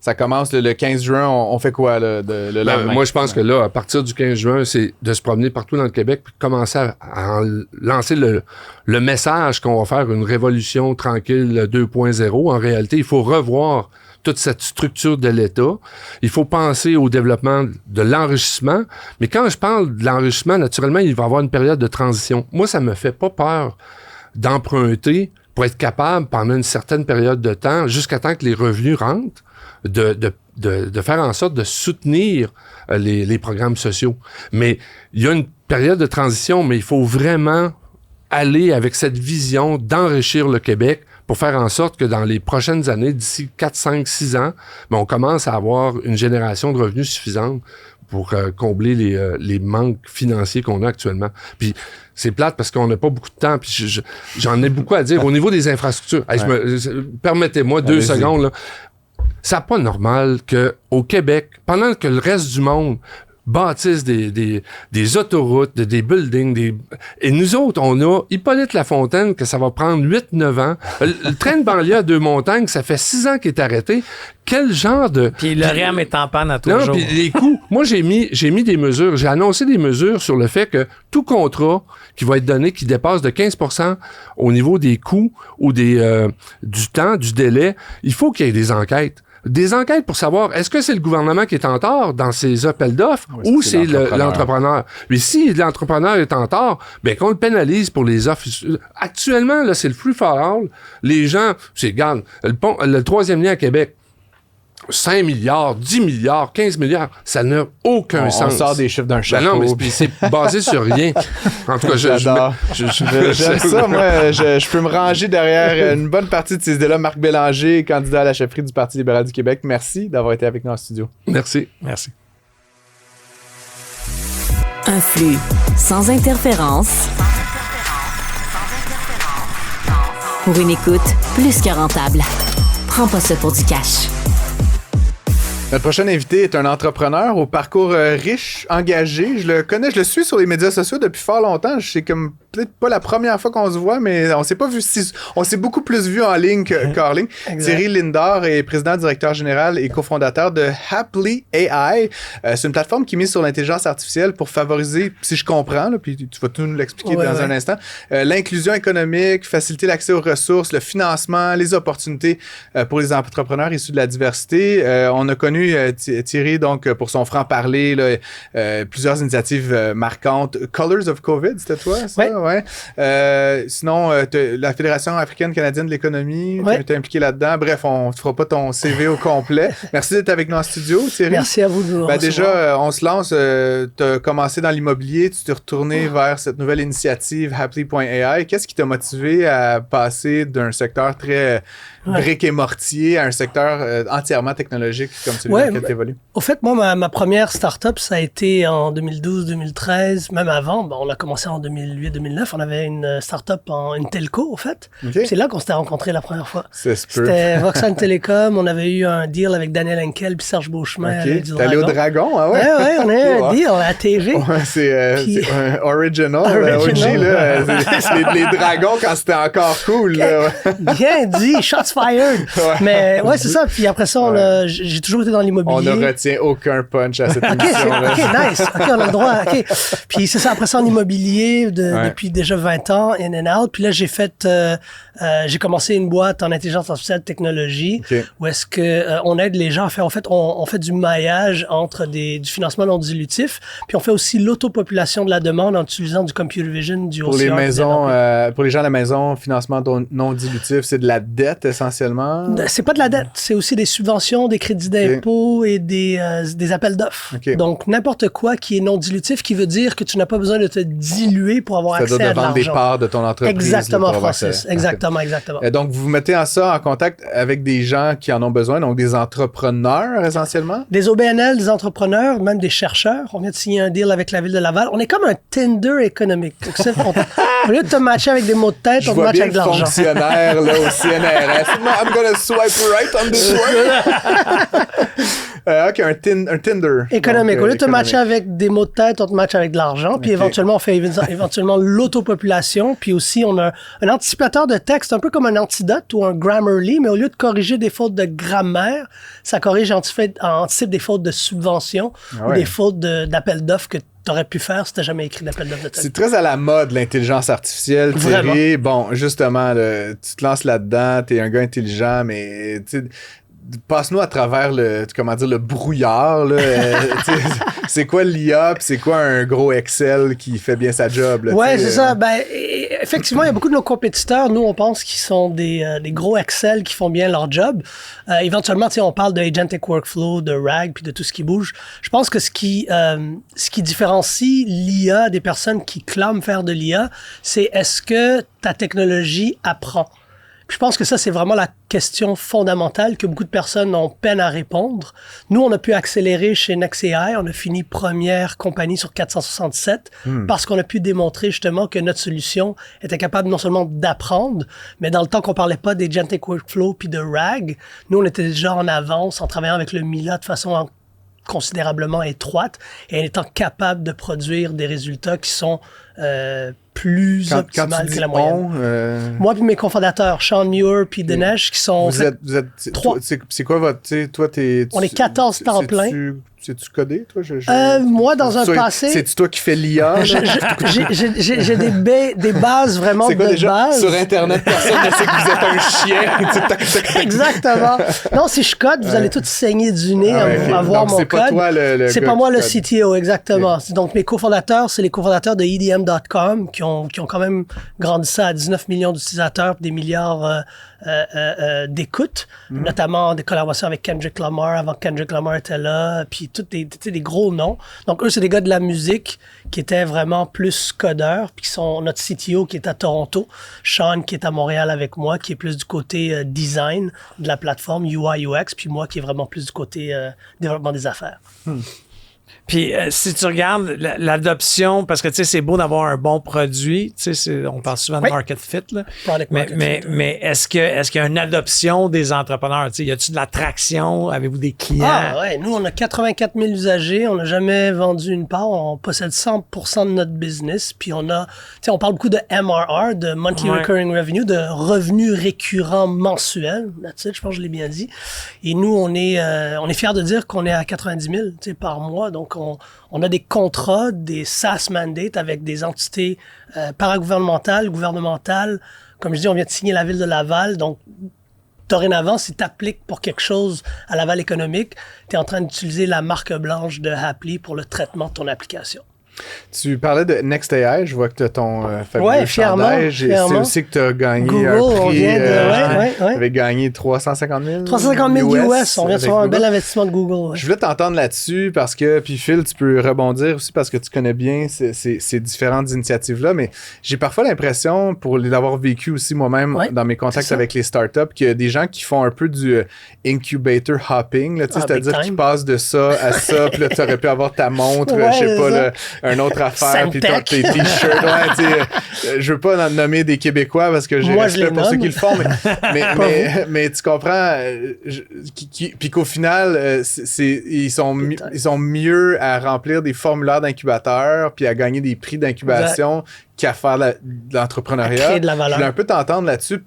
Ça commence le 15 juin. On fait quoi là, le lendemain? Moi, je pense que là, à partir du 15 juin, c'est de se promener partout dans le Québec puis de commencer à lancer le message qu'on va faire une révolution tranquille 2.0. En réalité, il faut revoir toute cette structure de l'État. Il faut penser au développement de l'enrichissement. Mais quand je parle de l'enrichissement, naturellement, il va y avoir une période de transition. Moi, ça me fait pas peur d'emprunter pour être capable, pendant une certaine période de temps, jusqu'à temps que les revenus rentrent, de faire en sorte de soutenir les programmes sociaux. Mais il y a une période de transition, mais il faut vraiment aller avec cette vision d'enrichir le Québec pour faire en sorte que dans les prochaines années, d'ici 4, 5, 6 ans, on commence à avoir une génération de revenus suffisante pour combler les manques financiers qu'on a actuellement. Puis c'est plate parce qu'on n'a pas beaucoup de temps, puis j'en ai beaucoup à dire. Au niveau des infrastructures, permettez-moi 2 secondes, là. C'est pas normal qu'au Québec, pendant que le reste du monde bâtissent des autoroutes, des buildings, et nous autres, on a Hippolyte Lafontaine, que ça va prendre 8-9 ans. Le train de banlieue à Deux-Montagnes, ça fait 6 ans qu'il est arrêté. Quel genre de... Puis le REM est en panne à tous les jours. Puis les coûts. Moi, j'ai mis des mesures, j'ai annoncé des mesures sur le fait que tout contrat qui va être donné, qui dépasse de 15% au niveau des coûts ou du temps, du délai, il faut qu'il y ait des enquêtes. Des enquêtes pour savoir est-ce que c'est le gouvernement qui est en tort dans ses appels d'offres ou c'est l'entrepreneur. Mais si l'entrepreneur est en tort, ben qu'on le pénalise pour les offres. Actuellement, là, c'est le free for all. Les gens, regarde, le 3e lien à Québec, 5 milliards, 10 milliards, 15 milliards, ça n'a aucun sens. On sort des chiffres d'un chapeau. Ben non, mais c'est basé sur rien. En tout cas, j'aime ça, moi. Je peux me ranger derrière une bonne partie de ces idées-là. Marc Bélanger, candidat à la chefferie du Parti libéral du Québec. Merci d'avoir été avec nous en studio. Merci. Merci. Un flux sans interférence. Pour une écoute plus que rentable. Prends pas ça pour du cash. Notre prochain invité est un entrepreneur au parcours riche, engagé. Je le connais, je le suis sur les médias sociaux depuis fort longtemps. C'est comme peut-être pas la première fois qu'on se voit, mais on s'est pas vu on s'est beaucoup plus vu en ligne qu'en ligne. Thierry Lindor est président, directeur général et cofondateur de Haply AI. C'est une plateforme qui mise sur l'intelligence artificielle pour favoriser, si je comprends, là, puis tu vas tout nous l'expliquer dans un instant, l'inclusion économique, faciliter l'accès aux ressources, le financement, les opportunités pour les entrepreneurs issus de la diversité. On a connu Thierry donc pour son franc-parler, là, plusieurs initiatives marquantes. Colors of COVID, c'était toi, ça? Ouais. Sinon, la Fédération africaine-canadienne de l'économie, tu es impliqué là-dedans. Bref, on ne te fera pas ton CV au complet. Merci d'être avec nous en studio, Thierry. Merci à vous de nous déjà, on se lance. Tu as commencé dans l'immobilier, tu t'es retourné vers cette nouvelle initiative Haply.ai. Qu'est-ce qui t'a motivé à passer d'un secteur très brique et mortier à un secteur entièrement technologique comme celui dans lequel tu évolues? Au fait, moi, ma première start-up, ça a été en 2012-2013, même avant. On a commencé en 2008-2009. On avait une start-up une telco, au fait. Okay. C'est là qu'on s'était rencontrés la première fois. C'était Roxane Télécom. On avait eu un deal avec Daniel Henkel puis Serge Beauchemin. Okay. T'es allé au Dragon, ah ouais? Ouais, on a eu un deal à la TV. C'est un original. OG, là. les dragons quand c'était encore cool. Là. Bien dit, shots fired. Mais ouais, c'est ça. Puis après ça, j'ai toujours été dans l'immobilier. On ne retient aucun punch à cette émission. OK, nice. OK, on a le droit. OK. Puis c'est ça, après ça, en immobilier, depuis déjà 20 ans, in and out. Puis là, j'ai commencé une boîte en intelligence artificielle technologie où est-ce que on aide les gens à faire, en fait, on fait du maillage entre du financement non dilutif, puis on fait aussi l'autopopulation de la demande en utilisant du computer vision, du OCR. Pour les gens à la maison, financement non dilutif, c'est de la dette essentiellement. essentiellement? C'est pas de la dette, c'est aussi des subventions, des crédits d'impôt et des appels d'offres. Donc, n'importe quoi qui est non dilutif, qui veut dire que tu n'as pas besoin de te diluer pour avoir accès à de l'argent. C'est-à-dire de vendre des parts de ton entreprise. Exactement, Francis. Exactement. Et donc, vous mettez en contact avec des gens qui en ont besoin, donc des entrepreneurs essentiellement? Des OBNL, des entrepreneurs, même des chercheurs. On vient de signer un deal avec la Ville de Laval. On est comme un Tinder économique. Au lieu de te matcher avec des mots de tête, on te matche avec de l'argent. Je vois bien le fonctionnaire là, au CNRS. I'm gonna swipe right on this one. OK, un Tinder. Économique. Au lieu de te matcher avec des mots de tête, on te matche avec de l'argent. Puis éventuellement, on fait éventuellement l'autopopulation. Puis aussi, on a un anticipateur de texte, un peu comme un Antidote ou un Grammarly, mais au lieu de corriger des fautes de grammaire, ça corrige anticipe des fautes de subvention ou des fautes d'appel d'offres que t'aurais pu faire si t'as jamais écrit d'appel d'offres de texte. C'est très à la mode, l'intelligence artificielle, Thierry. Bon, justement, tu te lances là-dedans, t'es un gars intelligent, mais passe-nous à travers le brouillard. Là, c'est quoi l'IA, puis c'est quoi un gros Excel qui fait bien sa job? Oui, c'est ça. Ben, effectivement, il y a beaucoup de nos compétiteurs, nous, on pense qu'ils sont des gros Excel qui font bien leur job. Éventuellement, on parle de Agentic Workflow, de RAG, puis de tout ce qui bouge. Je pense que ce qui différencie l'IA des personnes qui clament faire de l'IA, c'est est-ce que ta technologie apprend? Puis je pense que ça, c'est vraiment la question fondamentale que beaucoup de personnes ont peine à répondre. Nous, on a pu accélérer chez NextAI. On a fini première compagnie sur 467 parce qu'on a pu démontrer justement que notre solution était capable non seulement d'apprendre, mais dans le temps qu'on parlait pas d'Agentic Workflow puis de RAG, nous, on était déjà en avance en travaillant avec le Mila de façon considérablement étroite et en étant capable de produire des résultats qui sont plus optimal que la moyenne. Moi puis mes cofondateurs, Sean Muir puis Dinesh, qui sont... Vous êtes trois. C'est quoi votre... Toi, on est 14 temps plein. C'est-tu codé, toi? Moi, dans un passé... C'est-tu toi qui fais l'IA? J'ai des bases vraiment de base. Sur Internet, personne ne sait que vous êtes un chien. Exactement. Non, si je code, vous allez tous saigner du nez à voir mon code. C'est pas toi c'est pas moi le CTO, exactement. Donc, mes cofondateurs, c'est les cofondateurs de EDM.com qui ont quand même grandi ça à 19 millions d'utilisateurs, des milliards d'écoutes, notamment des collaborations avec Kendrick Lamar avant que Kendrick Lamar était là, puis tous des gros noms. Donc, eux, c'est des gars de la musique qui étaient vraiment plus codeurs, puis qui sont notre CTO qui est à Toronto, Sean qui est à Montréal avec moi, qui est plus du côté design de la plateforme, UI, UX, puis moi qui est vraiment plus du côté développement des affaires. Puis, si tu regardes l'adoption, parce que, tu sais, c'est beau d'avoir un bon produit, tu sais, on parle souvent de market fit, là. Mais est-ce qu'il y a une adoption des entrepreneurs? Tu sais, y a-tu de la traction? Avez-vous des clients? Ah, ouais. Nous, on a 84 000 usagers. On n'a jamais vendu une part. On possède 100% de notre business. Puis on a, tu sais, on parle beaucoup de MRR, de Monthly Recurring Revenue, de revenus récurrents mensuels. That's it, je pense que je l'ai bien dit. Et nous, on est fiers de dire qu'on est à 90 000, tu sais, par mois. Donc, on a des contrats, des SaaS mandates avec des entités paragouvernementales, gouvernementales. Comme je dis, on vient de signer la Ville de Laval. Donc, dorénavant, si tu appliques pour quelque chose à Laval économique, tu es en train d'utiliser la marque blanche de Haply pour le traitement de ton application. Tu parlais de NextAI, je vois que tu as ton fabuleux chandail. C'est aussi que tu as gagné Google, un prix. Tu avais gagné 350 000 350 000 US. On vient de faire un bel investissement de Google. Ouais. Je voulais t'entendre là-dessus parce que, puis Phil, tu peux rebondir aussi parce que tu connais bien ces différentes initiatives-là, mais j'ai parfois l'impression, pour l'avoir vécu aussi moi-même dans mes contacts avec les startups, qu'il y a des gens qui font un peu du incubator hopping, là, c'est-à-dire qu'ils passent de ça à ça, puis là, tu aurais pu avoir ta montre, je sais pas, une autre affaire, puis tes t-shirts. Je veux pas nommer des Québécois parce que j'ai respect pour ceux qui le font, mais tu comprends, puis qu'au final, ils sont mieux à remplir des formulaires d'incubateurs puis à gagner des prix d'incubation qu'à faire de l'entrepreneuriat. À créer de la valeur. Je voulais un peu t'entendre là-dessus.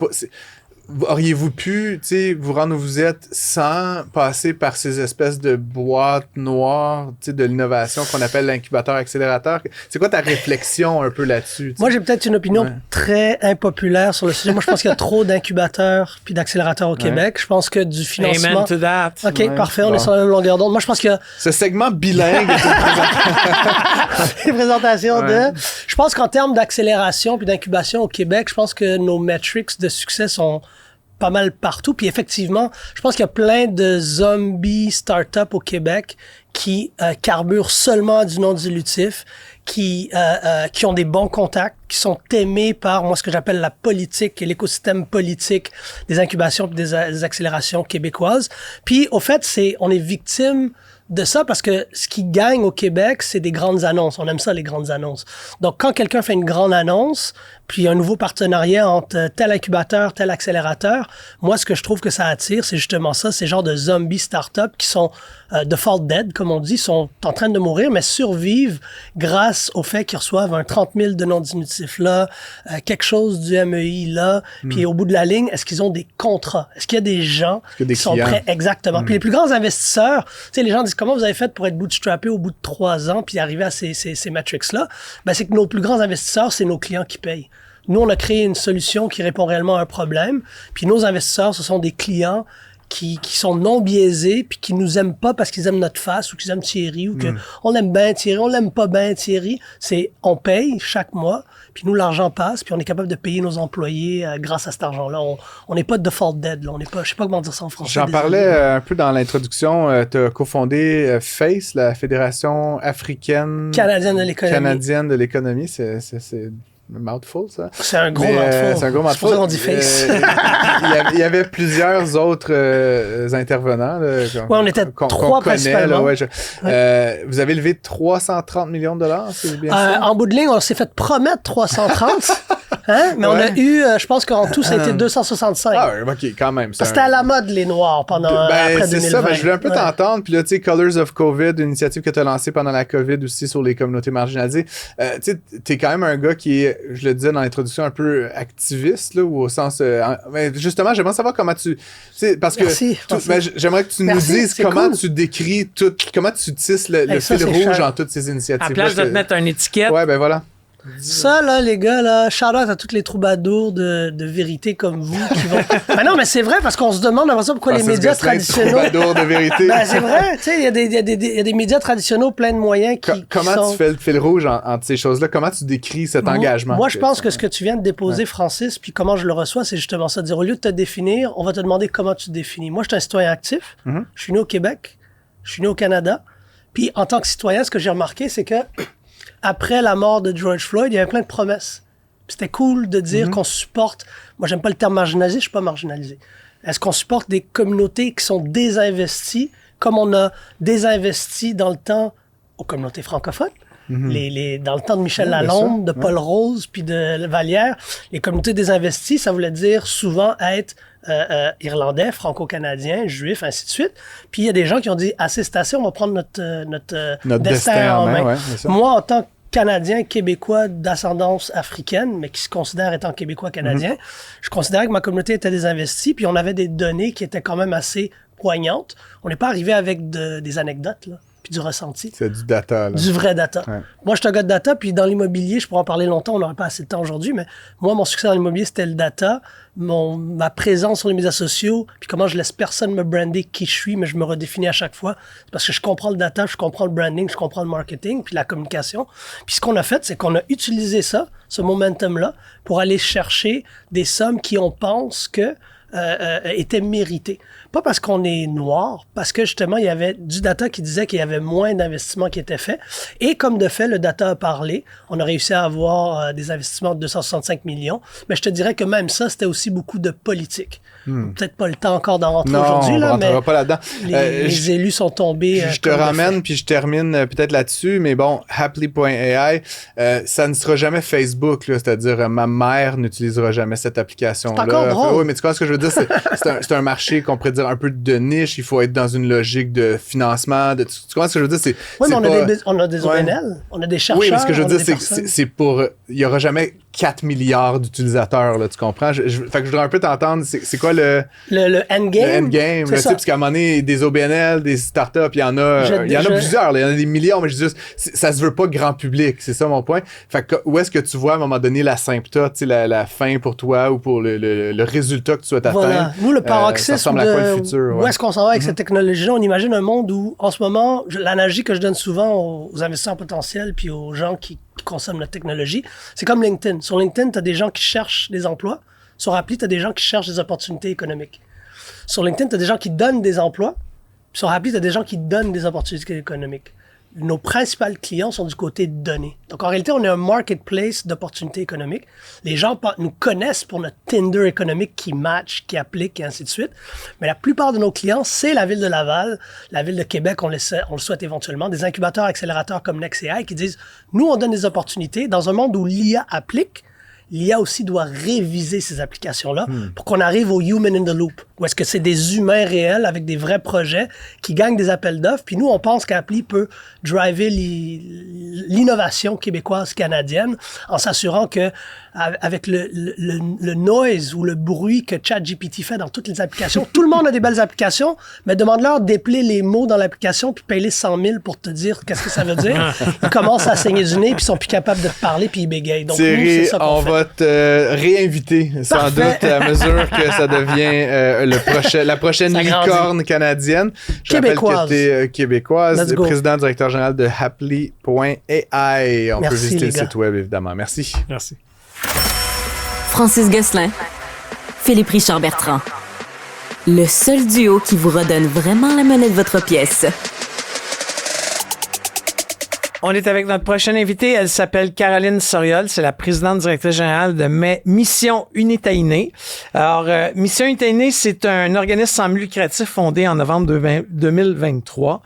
Auriez-vous pu, vous rendre où vous êtes sans passer par ces espèces de boîtes noires, de l'innovation qu'on appelle l'incubateur-accélérateur? C'est quoi ta réflexion un peu là-dessus? Moi, j'ai peut-être une opinion très impopulaire sur le sujet. Moi, je pense qu'il y a trop d'incubateurs puis d'accélérateurs au Québec. Je pense que du financement... Amen to that. OK, parfait, on est sur la même longueur d'onde. Moi, je pense que... Ce segment bilingue des présentations de... Je pense qu'en termes d'accélération puis d'incubation au Québec, je pense que nos metrics de succès sont pas mal partout. Puis effectivement, je pense qu'il y a plein de zombies startups au Québec qui carburent seulement du non dilutif, qui ont des bons contacts, qui sont aimés par moi ce que j'appelle la politique et l'écosystème politique des incubations et des accélérations québécoises. Puis au fait, on est victime de ça parce que ce qui gagne au Québec, c'est des grandes annonces. On aime ça, les grandes annonces. Donc, quand quelqu'un fait une grande annonce, puis un nouveau partenariat entre tel incubateur, tel accélérateur, moi, ce que je trouve que ça attire, c'est justement ça, ces genres de zombies startups qui sont default dead, comme on dit, sont en train de mourir, mais survivent grâce au fait qu'ils reçoivent un 30 000 de non-diminutif là, quelque chose du MEI là, puis au bout de la ligne, est-ce qu'ils ont des contrats? Est-ce qu'il y a des gens qui sont prêts? Exactement. Puis les plus grands investisseurs, tu sais, les gens disent comment vous avez fait pour être bootstrappé au bout de 3 ans puis arriver à ces metrics-là? Ben, c'est que nos plus grands investisseurs, c'est nos clients qui payent. Nous, on a créé une solution qui répond réellement à un problème. Puis nos investisseurs, ce sont des clients qui sont non biaisés puis qui nous aiment pas parce qu'ils aiment notre face ou qu'ils aiment Thierry ou que on aime bien Thierry, on l'aime pas bien Thierry. C'est on paye chaque mois puis nous l'argent passe puis on est capable de payer nos employés grâce à cet argent-là. On n'est pas default dead là. On n'est pas, je sais pas comment dire ça en français. J'en parlais un peu dans l'introduction. Tu as cofondé FACE, la Fédération africaine canadienne de l'économie. C'est un mouthful, ça. C'est un gros mouthful. C'est un gros mouthful. C'est pour ça qu'on dit face. Il y avait plusieurs autres intervenants. Là, on était 3 principalement. Là, vous avez levé 330 millions de dollars, c'est bien ça? En bout de ligne, on s'est fait promettre 330. Hein? Mais on a eu, je pense qu'en tout, ça a été 265. Ah oui, OK, quand même. C'était à la mode, les Noirs, pendant après 2020. C'est ça, je voulais un peu t'entendre. Puis là, tu sais, Colors of COVID, une initiative que tu as lancée pendant la COVID aussi sur les communautés marginalisées. Tu sais, t'es quand même un gars qui est, je le disais dans l'introduction, un peu activiste, là, ou au sens... mais justement, j'aimerais savoir comment tu... Parce que merci. J'aimerais que tu nous dises comment tu décris tout, comment tu tisses le fil rouge en toutes ces initiatives. À place de te mettre une étiquette. Ouais, ben voilà. Ça, là, les gars, là, shout-out à tous les troubadours de vérité comme vous qui vont... Ben non, mais c'est vrai, parce qu'on se demande avant ça pourquoi les médias traditionnels... Troubadours de vérité. Ben c'est vrai, tu sais, il y a des médias traditionnels plein de moyens qui Comment tu fais le fil rouge entre ces choses-là? Comment tu décris cet engagement? Moi, je pense que ce que tu viens de déposer, Francis, puis comment je le reçois, c'est justement ça, de dire, au lieu de te définir, on va te demander comment tu te définis. Moi, je suis un citoyen actif, je suis né au Québec, je suis né au Canada, puis en tant que citoyen, ce que j'ai remarqué, c'est que après la mort de George Floyd, il y avait plein de promesses. Puis c'était cool de dire qu'on supporte... Moi, j'aime pas le terme marginalisé, je suis pas marginalisé. Est-ce qu'on supporte des communautés qui sont désinvesties, comme on a désinvesti dans le temps aux communautés francophones? Dans le temps de Michel Lalonde, de Paul Rose, puis de Vallière, les communautés désinvesties, ça voulait dire souvent être irlandais, franco-canadien, juif, ainsi de suite. Puis il y a des gens qui ont dit, assez c'est assez, on va prendre notre destin en main. Moi, en tant que Canadien, Québécois d'ascendance africaine, mais qui se considère étant Québécois-Canadien, je considérais que ma communauté était désinvestie, puis on avait des données qui étaient quand même assez poignantes. On n'est pas arrivé avec des anecdotes, là. Du ressenti. C'est du data, là. Du vrai data. Ouais. Moi, je suis un gars de data, puis dans l'immobilier, je pourrais en parler longtemps, on n'aurait pas assez de temps aujourd'hui, mais moi, mon succès dans l'immobilier, c'était le data, ma présence sur les médias sociaux, puis comment je laisse personne me brander qui je suis, mais je me redéfinis à chaque fois. C'est parce que je comprends le data, je comprends le branding, je comprends le marketing, puis la communication. Puis ce qu'on a fait, c'est qu'on a utilisé ça, ce momentum-là, pour aller chercher des sommes qui, on pense que étaient méritées. Pas parce qu'on est noir, parce que justement, il y avait du data qui disait qu'il y avait moins d'investissements qui étaient faits. Et comme de fait, le data a parlé. On a réussi à avoir des investissements de 265 millions. Mais je te dirais que même ça, c'était aussi beaucoup de politique. Peut-être pas le temps encore d'en rentrer aujourd'hui, là, mais pas là-dedans. Les élus sont tombés. Je te ramène, puis je termine peut-être là-dessus, mais bon, Happly.ai, ça ne sera jamais Facebook, là, c'est-à-dire ma mère n'utilisera jamais cette application-là. C'est encore drôle. Oui, mais tu vois ce que je veux dire, c'est un marché qu'on pourrait dire un peu de niche, il faut être dans une logique de financement, tu vois ce que je veux dire, oui, mais on a des ONL, on a des chercheurs. Oui, mais ce que je veux dire, c'est pour, il n'y aura jamais 4 milliards d'utilisateurs, là, tu comprends? Fait que je voudrais un peu t'entendre, c'est quoi le endgame? Le endgame, parce qu'à un moment donné, des OBNL, des startups, il y en a plusieurs, il y en a des millions, mais je dis juste, ça se veut pas grand public, c'est ça mon point. Fait que où est-ce que tu vois à un moment donné l'asymptote, la fin pour toi ou pour le résultat que tu souhaites atteindre? Nous, le paroxysme le futur, où est-ce qu'on s'en va avec cette technologie-là? On imagine un monde où, en ce moment, l'analogie que je donne souvent aux investisseurs potentiels puis aux gens qui consomment notre technologie, c'est comme LinkedIn. Sur LinkedIn, tu as des gens qui cherchent des emplois, Sur Appli, tu as des gens qui cherchent des opportunités économiques. Sur LinkedIn, tu as des gens qui donnent des emplois. Puis sur Appli, tu as des gens qui donnent des opportunités économiques. Nos principaux clients sont du côté de données. Donc, en réalité, on est un marketplace d'opportunités économiques. Les gens nous connaissent pour notre Tinder économique qui match, qui applique, et ainsi de suite. Mais la plupart de nos clients, c'est la ville de Laval, la ville de Québec, on le souhaite éventuellement, des incubateurs, accélérateurs comme NextAI qui disent, nous, on donne des opportunités dans un monde où l'IA applique. L'IA aussi doit réviser ces applications-là pour qu'on arrive au human in the loop. Où est-ce que c'est des humains réels avec des vrais projets qui gagnent des appels d'offres. Puis nous, on pense qu'Appli peut driver l'innovation québécoise, canadienne, en s'assurant que avec le noise ou le bruit que ChatGPT fait dans toutes les applications, tout le monde a des belles applications, mais demande-leur d'épeler les mots dans l'application puis paye-les 100 000 pour te dire qu'est-ce que ça veut dire. Ils commencent à saigner du nez puis ils sont plus capables de te parler puis ils bégayent. Donc, Thierry, nous, c'est ça qu'on fait. Va te réinviter sans doute à mesure que ça devient la prochaine licorne canadienne. Je rappelle que tu es québécoise, président directeur général de Appli.ai. On peut visiter le site web, évidemment. Merci. Merci. Francis Gosselin, Philippe Richard-Bertrand. Le seul duo qui vous redonne vraiment la monnaie de votre pièce. On est avec notre prochaine invitée. Elle s'appelle Caroline Soriol. C'est la présidente directrice générale de Mission Unitainée. Alors, Mission Unitainée, c'est un organisme sans but lucratif fondé en novembre 2023.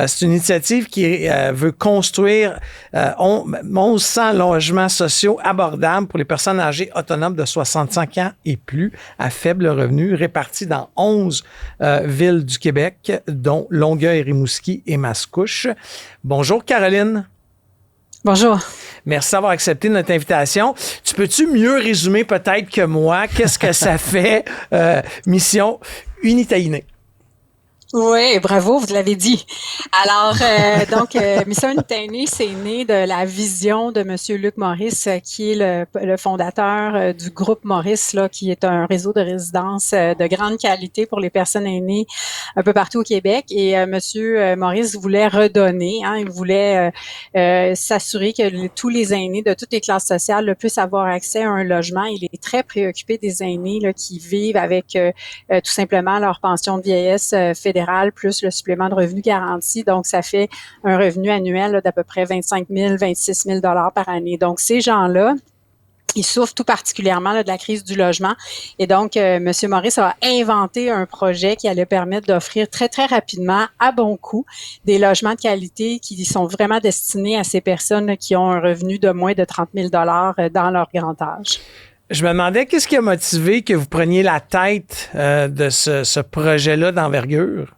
C'est une initiative qui veut construire 1100 logements sociaux abordables pour les personnes âgées autonomes de 65 ans et plus à faible revenu, répartis dans 11 villes du Québec, dont Longueuil, Rimouski et Mascouche. Bonjour, Caroline. Bonjour. Merci d'avoir accepté notre invitation. Tu peux-tu mieux résumer peut-être que moi qu'est-ce que ça fait Mission Unitainée? Oui, bravo, vous l'avez dit. Alors, Mission Unitainée, c'est né de la vision de Monsieur Luc Maurice, qui est le fondateur du groupe Maurice, là, qui est un réseau de résidences de grande qualité pour les personnes aînées un peu partout au Québec. Et Monsieur Maurice voulait redonner, il voulait s'assurer que tous les aînés de toutes les classes sociales puissent avoir accès à un logement. Il est très préoccupé des aînés là, qui vivent avec tout simplement leur pension de vieillesse fédérale plus le supplément de revenu garanti. Donc, ça fait un revenu annuel là, d'à peu près 25 000, 26 000 $ par année. Donc, ces gens-là, ils souffrent tout particulièrement là, de la crise du logement. Et donc, M. Maurice a inventé un projet qui allait permettre d'offrir très, très rapidement, à bon coût, des logements de qualité qui sont vraiment destinés à ces personnes là, qui ont un revenu de moins de 30 000 $ dans leur grand âge. Je me demandais qu'est-ce qui a motivé que vous preniez la tête de ce projet-là d'envergure?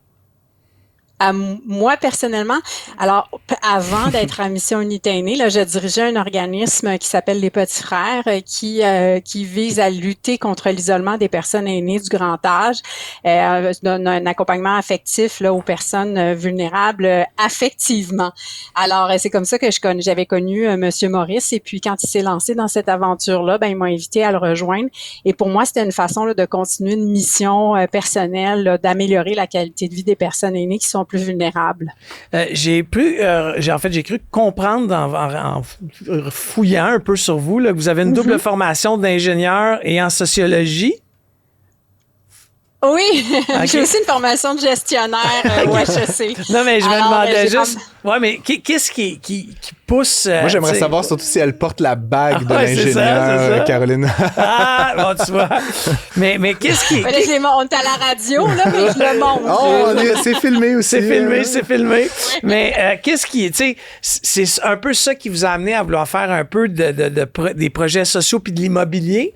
Moi, personnellement, alors, avant d'être à Mission Unitainée, là, je dirigeais un organisme qui s'appelle Les Petits Frères, qui vise à lutter contre l'isolement des personnes aînées du grand âge, donne un accompagnement affectif là, aux personnes vulnérables affectivement. Alors, c'est comme ça que j'avais connu Monsieur Maurice, et puis quand il s'est lancé dans cette aventure-là, il m'a invité à le rejoindre. Et pour moi, c'était une façon là, de continuer une mission personnelle, là, d'améliorer la qualité de vie des personnes aînées qui sont plus vulnérables. J'ai cru comprendre en fouillant un peu sur vous là, que vous avez une double formation d'ingénieur et en sociologie. Oui, okay. J'ai aussi une formation de gestionnaire au HEC. Non, mais je me demandais juste... Ouais, mais qu'est-ce qui pousse... Moi, j'aimerais savoir surtout si elle porte la bague de l'ingénieur, Caroline. Bon, tu vois. Mais qu'est-ce qui... on est à la radio, là, mais je le montre. Oh, c'est filmé aussi. C'est filmé. Mais qu'est-ce qui... Tu sais, c'est un peu ça qui vous a amené à vouloir faire un peu des projets sociaux puis de l'immobilier?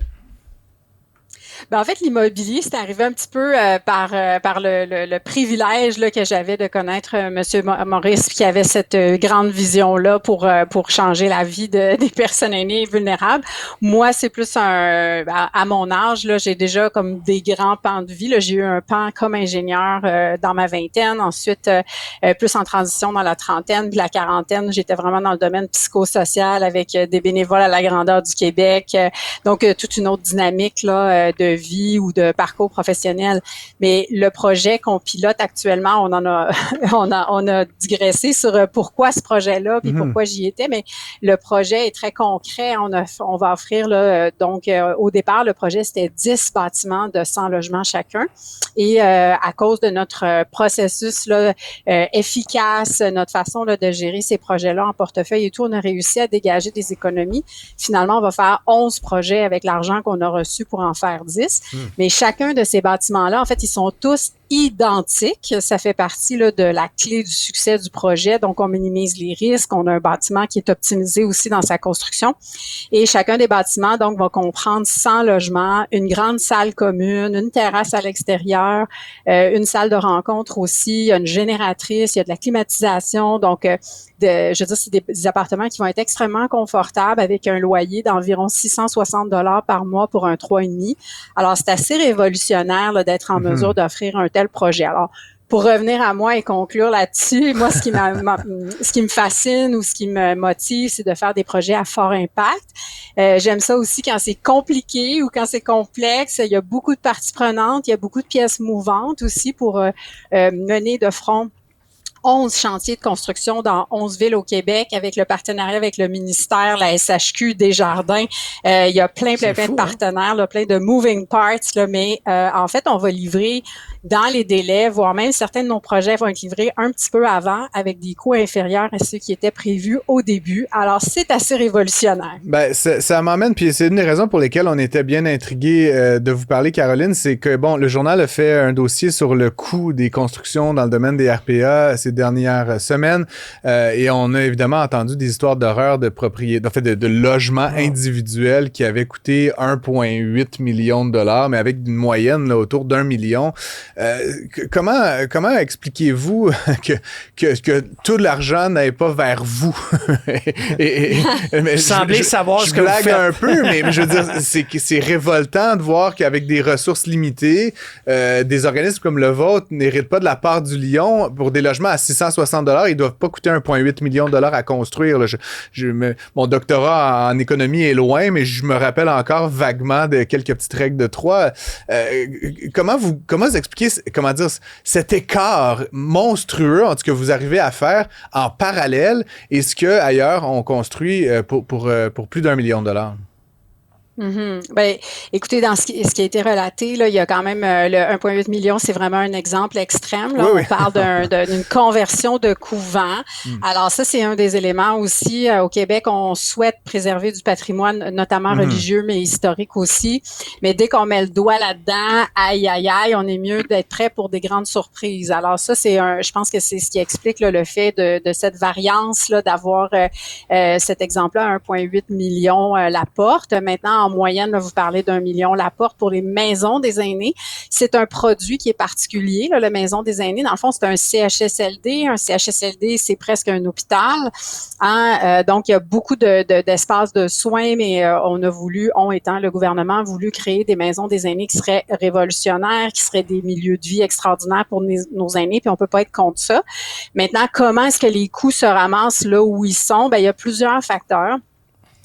En fait, l'immobilier, c'est arrivé un petit peu par le privilège là, que j'avais de connaître Monsieur Maurice, qui avait cette grande vision-là pour changer la vie des personnes aînées et vulnérables. Moi, c'est plus à mon âge, là, j'ai déjà comme des grands pans de vie. Là, j'ai eu un pan comme ingénieur dans ma vingtaine, ensuite plus en transition dans la trentaine, puis la quarantaine, j'étais vraiment dans le domaine psychosocial avec des bénévoles à la grandeur du Québec. Donc, toute une autre dynamique là, de vie ou de parcours professionnel. Mais le projet qu'on pilote actuellement, on a digressé sur pourquoi ce projet-là, puis pourquoi j'y étais. Mais le projet est très concret. On va offrir là, donc au départ, le projet c'était 10 bâtiments de 100 logements chacun. Et à cause de notre processus là, efficace, notre façon là, de gérer ces projets-là en portefeuille et tout, on a réussi à dégager des économies. Finalement, on va faire 11 projets avec l'argent qu'on a reçu pour en faire 10. Mais chacun de ces bâtiments-là, en fait, ils sont tous identiques. Ça fait partie là, de la clé du succès du projet. Donc, on minimise les risques. On a un bâtiment qui est optimisé aussi dans sa construction. Et chacun des bâtiments, donc, va comprendre 100 logements, une grande salle commune, une terrasse à l'extérieur, une salle de rencontre aussi, il y a une génératrice, il y a de la climatisation. Donc, je veux dire, c'est des appartements qui vont être extrêmement confortables avec un loyer d'environ 660 $ par mois pour un 3,5. Alors, c'est assez révolutionnaire là, d'être en mesure d'offrir un tel projet. Alors, pour revenir à moi et conclure là-dessus, moi, ce qui me fascine ou ce qui me motive, c'est de faire des projets à fort impact. J'aime ça aussi quand c'est compliqué ou quand c'est complexe. Il y a beaucoup de parties prenantes, il y a beaucoup de pièces mouvantes aussi pour mener de front 11 chantiers de construction dans 11 villes au Québec avec le partenariat avec le ministère, la SHQ, Desjardins. Il y a plein de partenaires, là, plein de moving parts, là, mais en fait, on va livrer dans les délais, voire même certains de nos projets vont être livrés un petit peu avant avec des coûts inférieurs à ceux qui étaient prévus au début. Alors, c'est assez révolutionnaire. Ben, ça m'emmène, puis c'est une des raisons pour lesquelles on était bien intrigués de vous parler, Caroline, c'est que, bon, le journal a fait un dossier sur le coût des constructions dans le domaine des RPA ces dernières semaines, et on a évidemment entendu des histoires d'horreur de propriétés, en fait, de logements individuels qui avaient coûté 1,8 million de $, mais avec une moyenne là, autour d'1 million. Comment expliquez-vous que tout l'argent n'aille pas vers vous? Vous semblez savoir ce que vous faites. Je blague un peu, mais je veux dire, c'est révoltant de voir qu'avec des ressources limitées, des organismes comme le vôtre n'héritent pas de la part du lion pour des logements à 660 $. Ils doivent pas coûter 1,8 million de $ à construire. Là. Mon doctorat en économie est loin, mais je me rappelle encore vaguement de quelques petites règles de 3. Comment vous expliquez cet écart monstrueux entre ce que vous arrivez à faire en parallèle et ce que ailleurs on construit pour plus d'1 million de $? Ben, écoutez, dans ce qui a été relaté, là, il y a quand même le 1,8 million, c'est vraiment un exemple extrême. Là. On parle d'une conversion de couvent. Alors ça, c'est un des éléments aussi. Au Québec, on souhaite préserver du patrimoine, notamment religieux, mais historique aussi. Mais dès qu'on met le doigt là-dedans, aïe, aïe, aïe, on est mieux d'être prêt pour des grandes surprises. Alors ça, je pense que c'est ce qui explique là, le fait de cette variance, là, d'avoir cet exemple-là, 1,8 million la porte. Maintenant, en moyenne, là, vous parlez d'1 million la porte pour les maisons des aînés. C'est un produit qui est particulier, là, la maison des aînés. Dans le fond, c'est un CHSLD. Un CHSLD, c'est presque un hôpital. Hein? Donc, il y a beaucoup d'espaces de soins, mais on étant le gouvernement, a voulu créer des maisons des aînés qui seraient révolutionnaires, qui seraient des milieux de vie extraordinaires pour nos aînés, puis on peut pas être contre ça. Maintenant, comment est-ce que les coûts se ramassent là où ils sont? Ben, il y a plusieurs facteurs.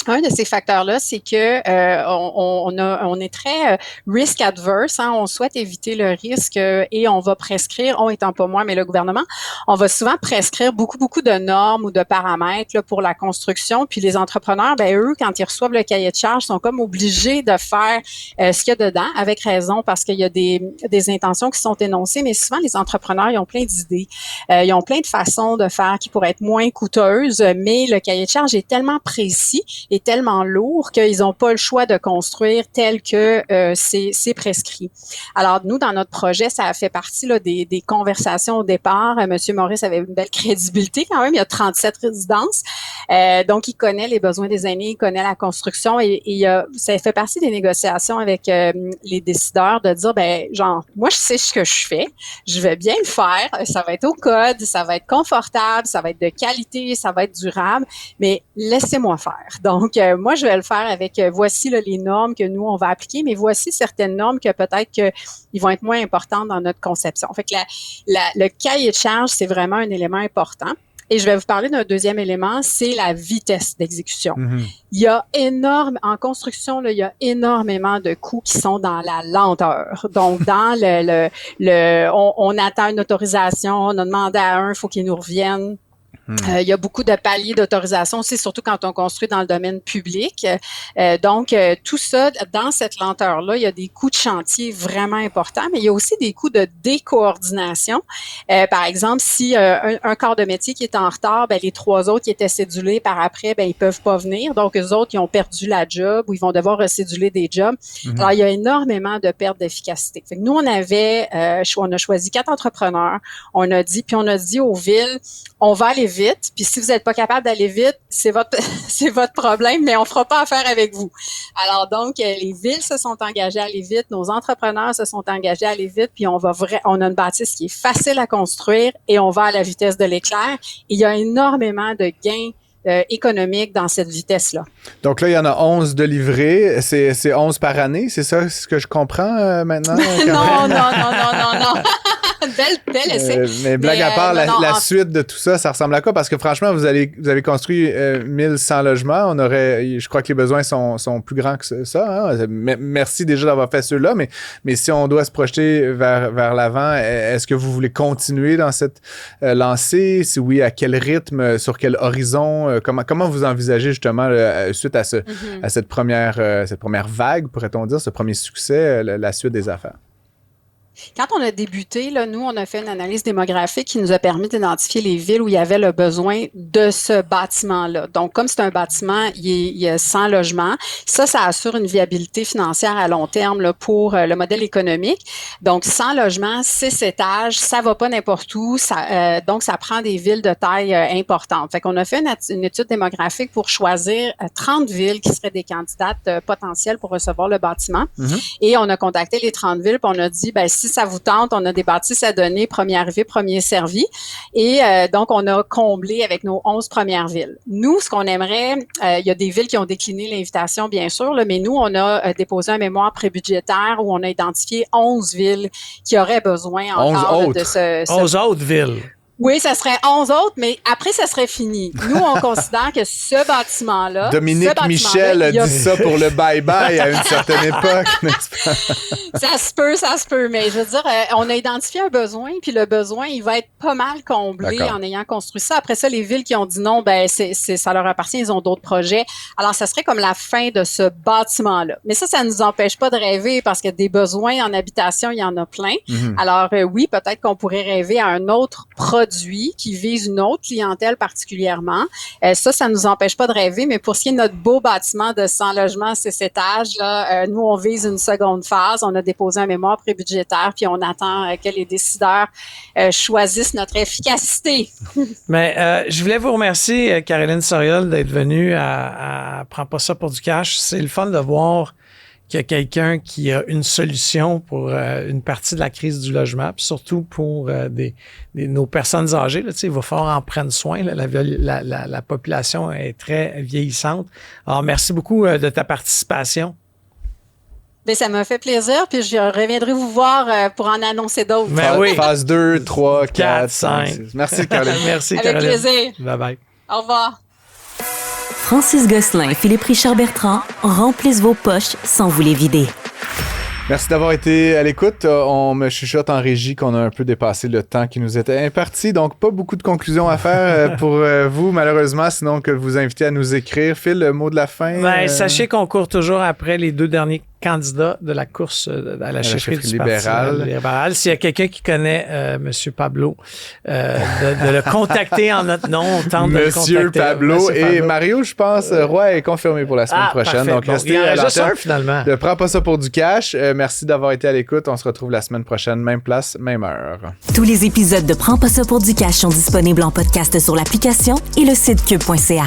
Un de ces facteurs-là, c'est que on est très risk adverse. Hein, on souhaite éviter le risque et on va prescrire, on étant pas moi, mais le gouvernement, on va souvent prescrire beaucoup de normes ou de paramètres là, pour la construction. Puis les entrepreneurs, ben eux, quand ils reçoivent le cahier de charges, sont comme obligés de faire ce qu'il y a dedans, avec raison, parce qu'il y a des intentions qui sont énoncées. Mais souvent, les entrepreneurs, ils ont plein d'idées, ils ont plein de façons de faire qui pourraient être moins coûteuses, mais le cahier de charges est tellement précis et tellement lourd qu'ils n'ont pas le choix de construire tel que c'est prescrit. Alors, nous, dans notre projet, ça a fait partie là, des conversations au départ. Monsieur Maurice avait une belle crédibilité quand même. Il y a 37 résidences. Donc, il connaît les besoins des aînés, il connaît la construction et ça fait partie des négociations avec les décideurs de dire, ben genre, moi, je sais ce que je fais. Je vais bien le faire. Ça va être au code, ça va être confortable, ça va être de qualité, ça va être durable, mais laissez-moi faire. Donc, moi, je vais le faire avec voici là, les normes que nous, on va appliquer, mais voici certaines normes que peut-être qu'ils vont être moins importantes dans notre conception. Fait que le cahier de charge, c'est vraiment un élément important. Et je vais vous parler d'un deuxième élément, c'est la vitesse d'exécution. Il y a en construction, là, il y a énormément de coûts qui sont dans la lenteur. Donc, dans on attend une autorisation, on a demandé à un, il faut qu'il nous revienne. Il y a beaucoup de paliers d'autorisation aussi, surtout quand on construit dans le domaine public. Donc, tout ça, dans cette lenteur-là, il y a des coûts de chantier vraiment importants, mais il y a aussi des coûts de décoordination. Par exemple, si un corps de métier qui est en retard, ben, les 3 autres qui étaient cédulés par après, ben, ils peuvent pas venir. Donc, eux autres, ils ont perdu la job ou ils vont devoir recéduler des jobs. Alors, il y a énormément de pertes d'efficacité. Fait que nous, on a choisi 4 entrepreneurs. On a dit aux villes, on va aller vite, puis si vous n'êtes pas capable d'aller vite, c'est votre problème, mais on fera pas affaire avec vous. Alors donc, les villes se sont engagées à aller vite, nos entrepreneurs se sont engagés à aller vite, puis on a une bâtisse qui est facile à construire et on va à la vitesse de l'éclair. Et il y a énormément de gains économiques dans cette vitesse-là. Donc là, il y en a 11 de livrés. C'est 11 par année, c'est ça ce que je comprends maintenant? Non. Belle essai. Mais blague à part, la suite de tout ça, ça ressemble à quoi? Parce que franchement, vous avez construit 1100 logements. Je crois que les besoins sont plus grands que ça. Hein? Merci déjà d'avoir fait ceux-là, mais si on doit se projeter vers l'avant, est-ce que vous voulez continuer dans cette lancée? Si oui, à quel rythme? Sur quel horizon? Comment vous envisagez justement, suite à cette première vague, pourrait-on dire, ce premier succès, la suite des affaires? Quand on a débuté, là, nous, on a fait une analyse démographique qui nous a permis d'identifier les villes où il y avait le besoin de ce bâtiment-là. Donc, comme c'est un bâtiment, il y a 100 logements. Ça assure une viabilité financière à long terme là, pour le modèle économique. Donc, 100 logements, 6 étages, ça va pas n'importe où. Donc, ça prend des villes de taille importante. Fait qu'on a fait une étude démographique pour choisir 30 villes qui seraient des candidates potentielles pour recevoir le bâtiment. Et on a contacté les 30 villes, puis on a dit, si ça vous tente, on a des bâtisses à donner, premier arrivé, premier servi. Et donc, on a comblé avec nos 11 premières villes. Nous, ce qu'on aimerait, il y a des villes qui ont décliné l'invitation, bien sûr, là, mais nous, on a déposé un mémoire prébudgétaire où on a identifié 11 villes qui auraient besoin encore de ce... 11 autres villes. Oui, ça serait 11 autres, mais après, ça serait fini. Nous, on considère que ce bâtiment-là... Dominique Michel a dit ça pour le bye-bye à une certaine époque, n'est-ce pas? Ça se peut, mais je veux dire, on a identifié un besoin, puis le besoin, il va être pas mal comblé en ayant construit ça. Après ça, les villes qui ont dit non, ça leur appartient, ils ont d'autres projets. Alors, ça serait comme la fin de ce bâtiment-là. Mais ça nous empêche pas de rêver parce que des besoins en habitation, il y en a plein. Alors, oui, peut-être qu'on pourrait rêver à un autre produit qui vise une autre clientèle particulièrement. Ça nous empêche pas de rêver, mais pour ce qui est de notre beau bâtiment de 100 logements, 6 étages, là, nous, on vise une seconde phase. On a déposé un mémoire prébudgétaire, puis on attend que les décideurs choisissent notre efficacité. Mais je voulais vous remercier, Caroline Soriol, d'être venue à Prends pas ça pour du cash. C'est le fun de voir qu'il y a quelqu'un qui a une solution pour une partie de la crise du logement, puis surtout pour nos personnes âgées. Là, il va falloir en prendre soin. Là, la population est très vieillissante. Alors, merci beaucoup de ta participation. Bien, ça m'a fait plaisir, puis je reviendrai vous voir pour en annoncer d'autres. Phase 2, 3, 4, 5. Merci, Caroline. Merci, Avec Caroline. plaisir. Bye-bye. Au revoir. Francis Gosselin et Philippe Richard-Bertrand remplissent vos poches sans vous les vider. Merci d'avoir été à l'écoute. On me chuchote en régie qu'on a un peu dépassé le temps qui nous était imparti, donc pas beaucoup de conclusions à faire pour vous, malheureusement, sinon que vous inviter à nous écrire. Phil, le mot de la fin? Sachez qu'on court toujours après les 2 derniers candidats de la course à la chefferie du libéral. Parti libéral. S'il y a quelqu'un qui connaît M. Pablo, de le contacter en notre nom, on tente de le contacter. Monsieur Pablo et Mario, je pense, Roy est confirmé pour la semaine prochaine. Parfait. Donc, restez il y en à a juste un, l'antenne. finalement. Ne prends pas ça pour du cash. Merci d'avoir été à l'écoute. On se retrouve la semaine prochaine, même place, même heure. Tous les épisodes de Prends pas ça pour du cash sont disponibles en podcast sur l'application et le site cube.ca.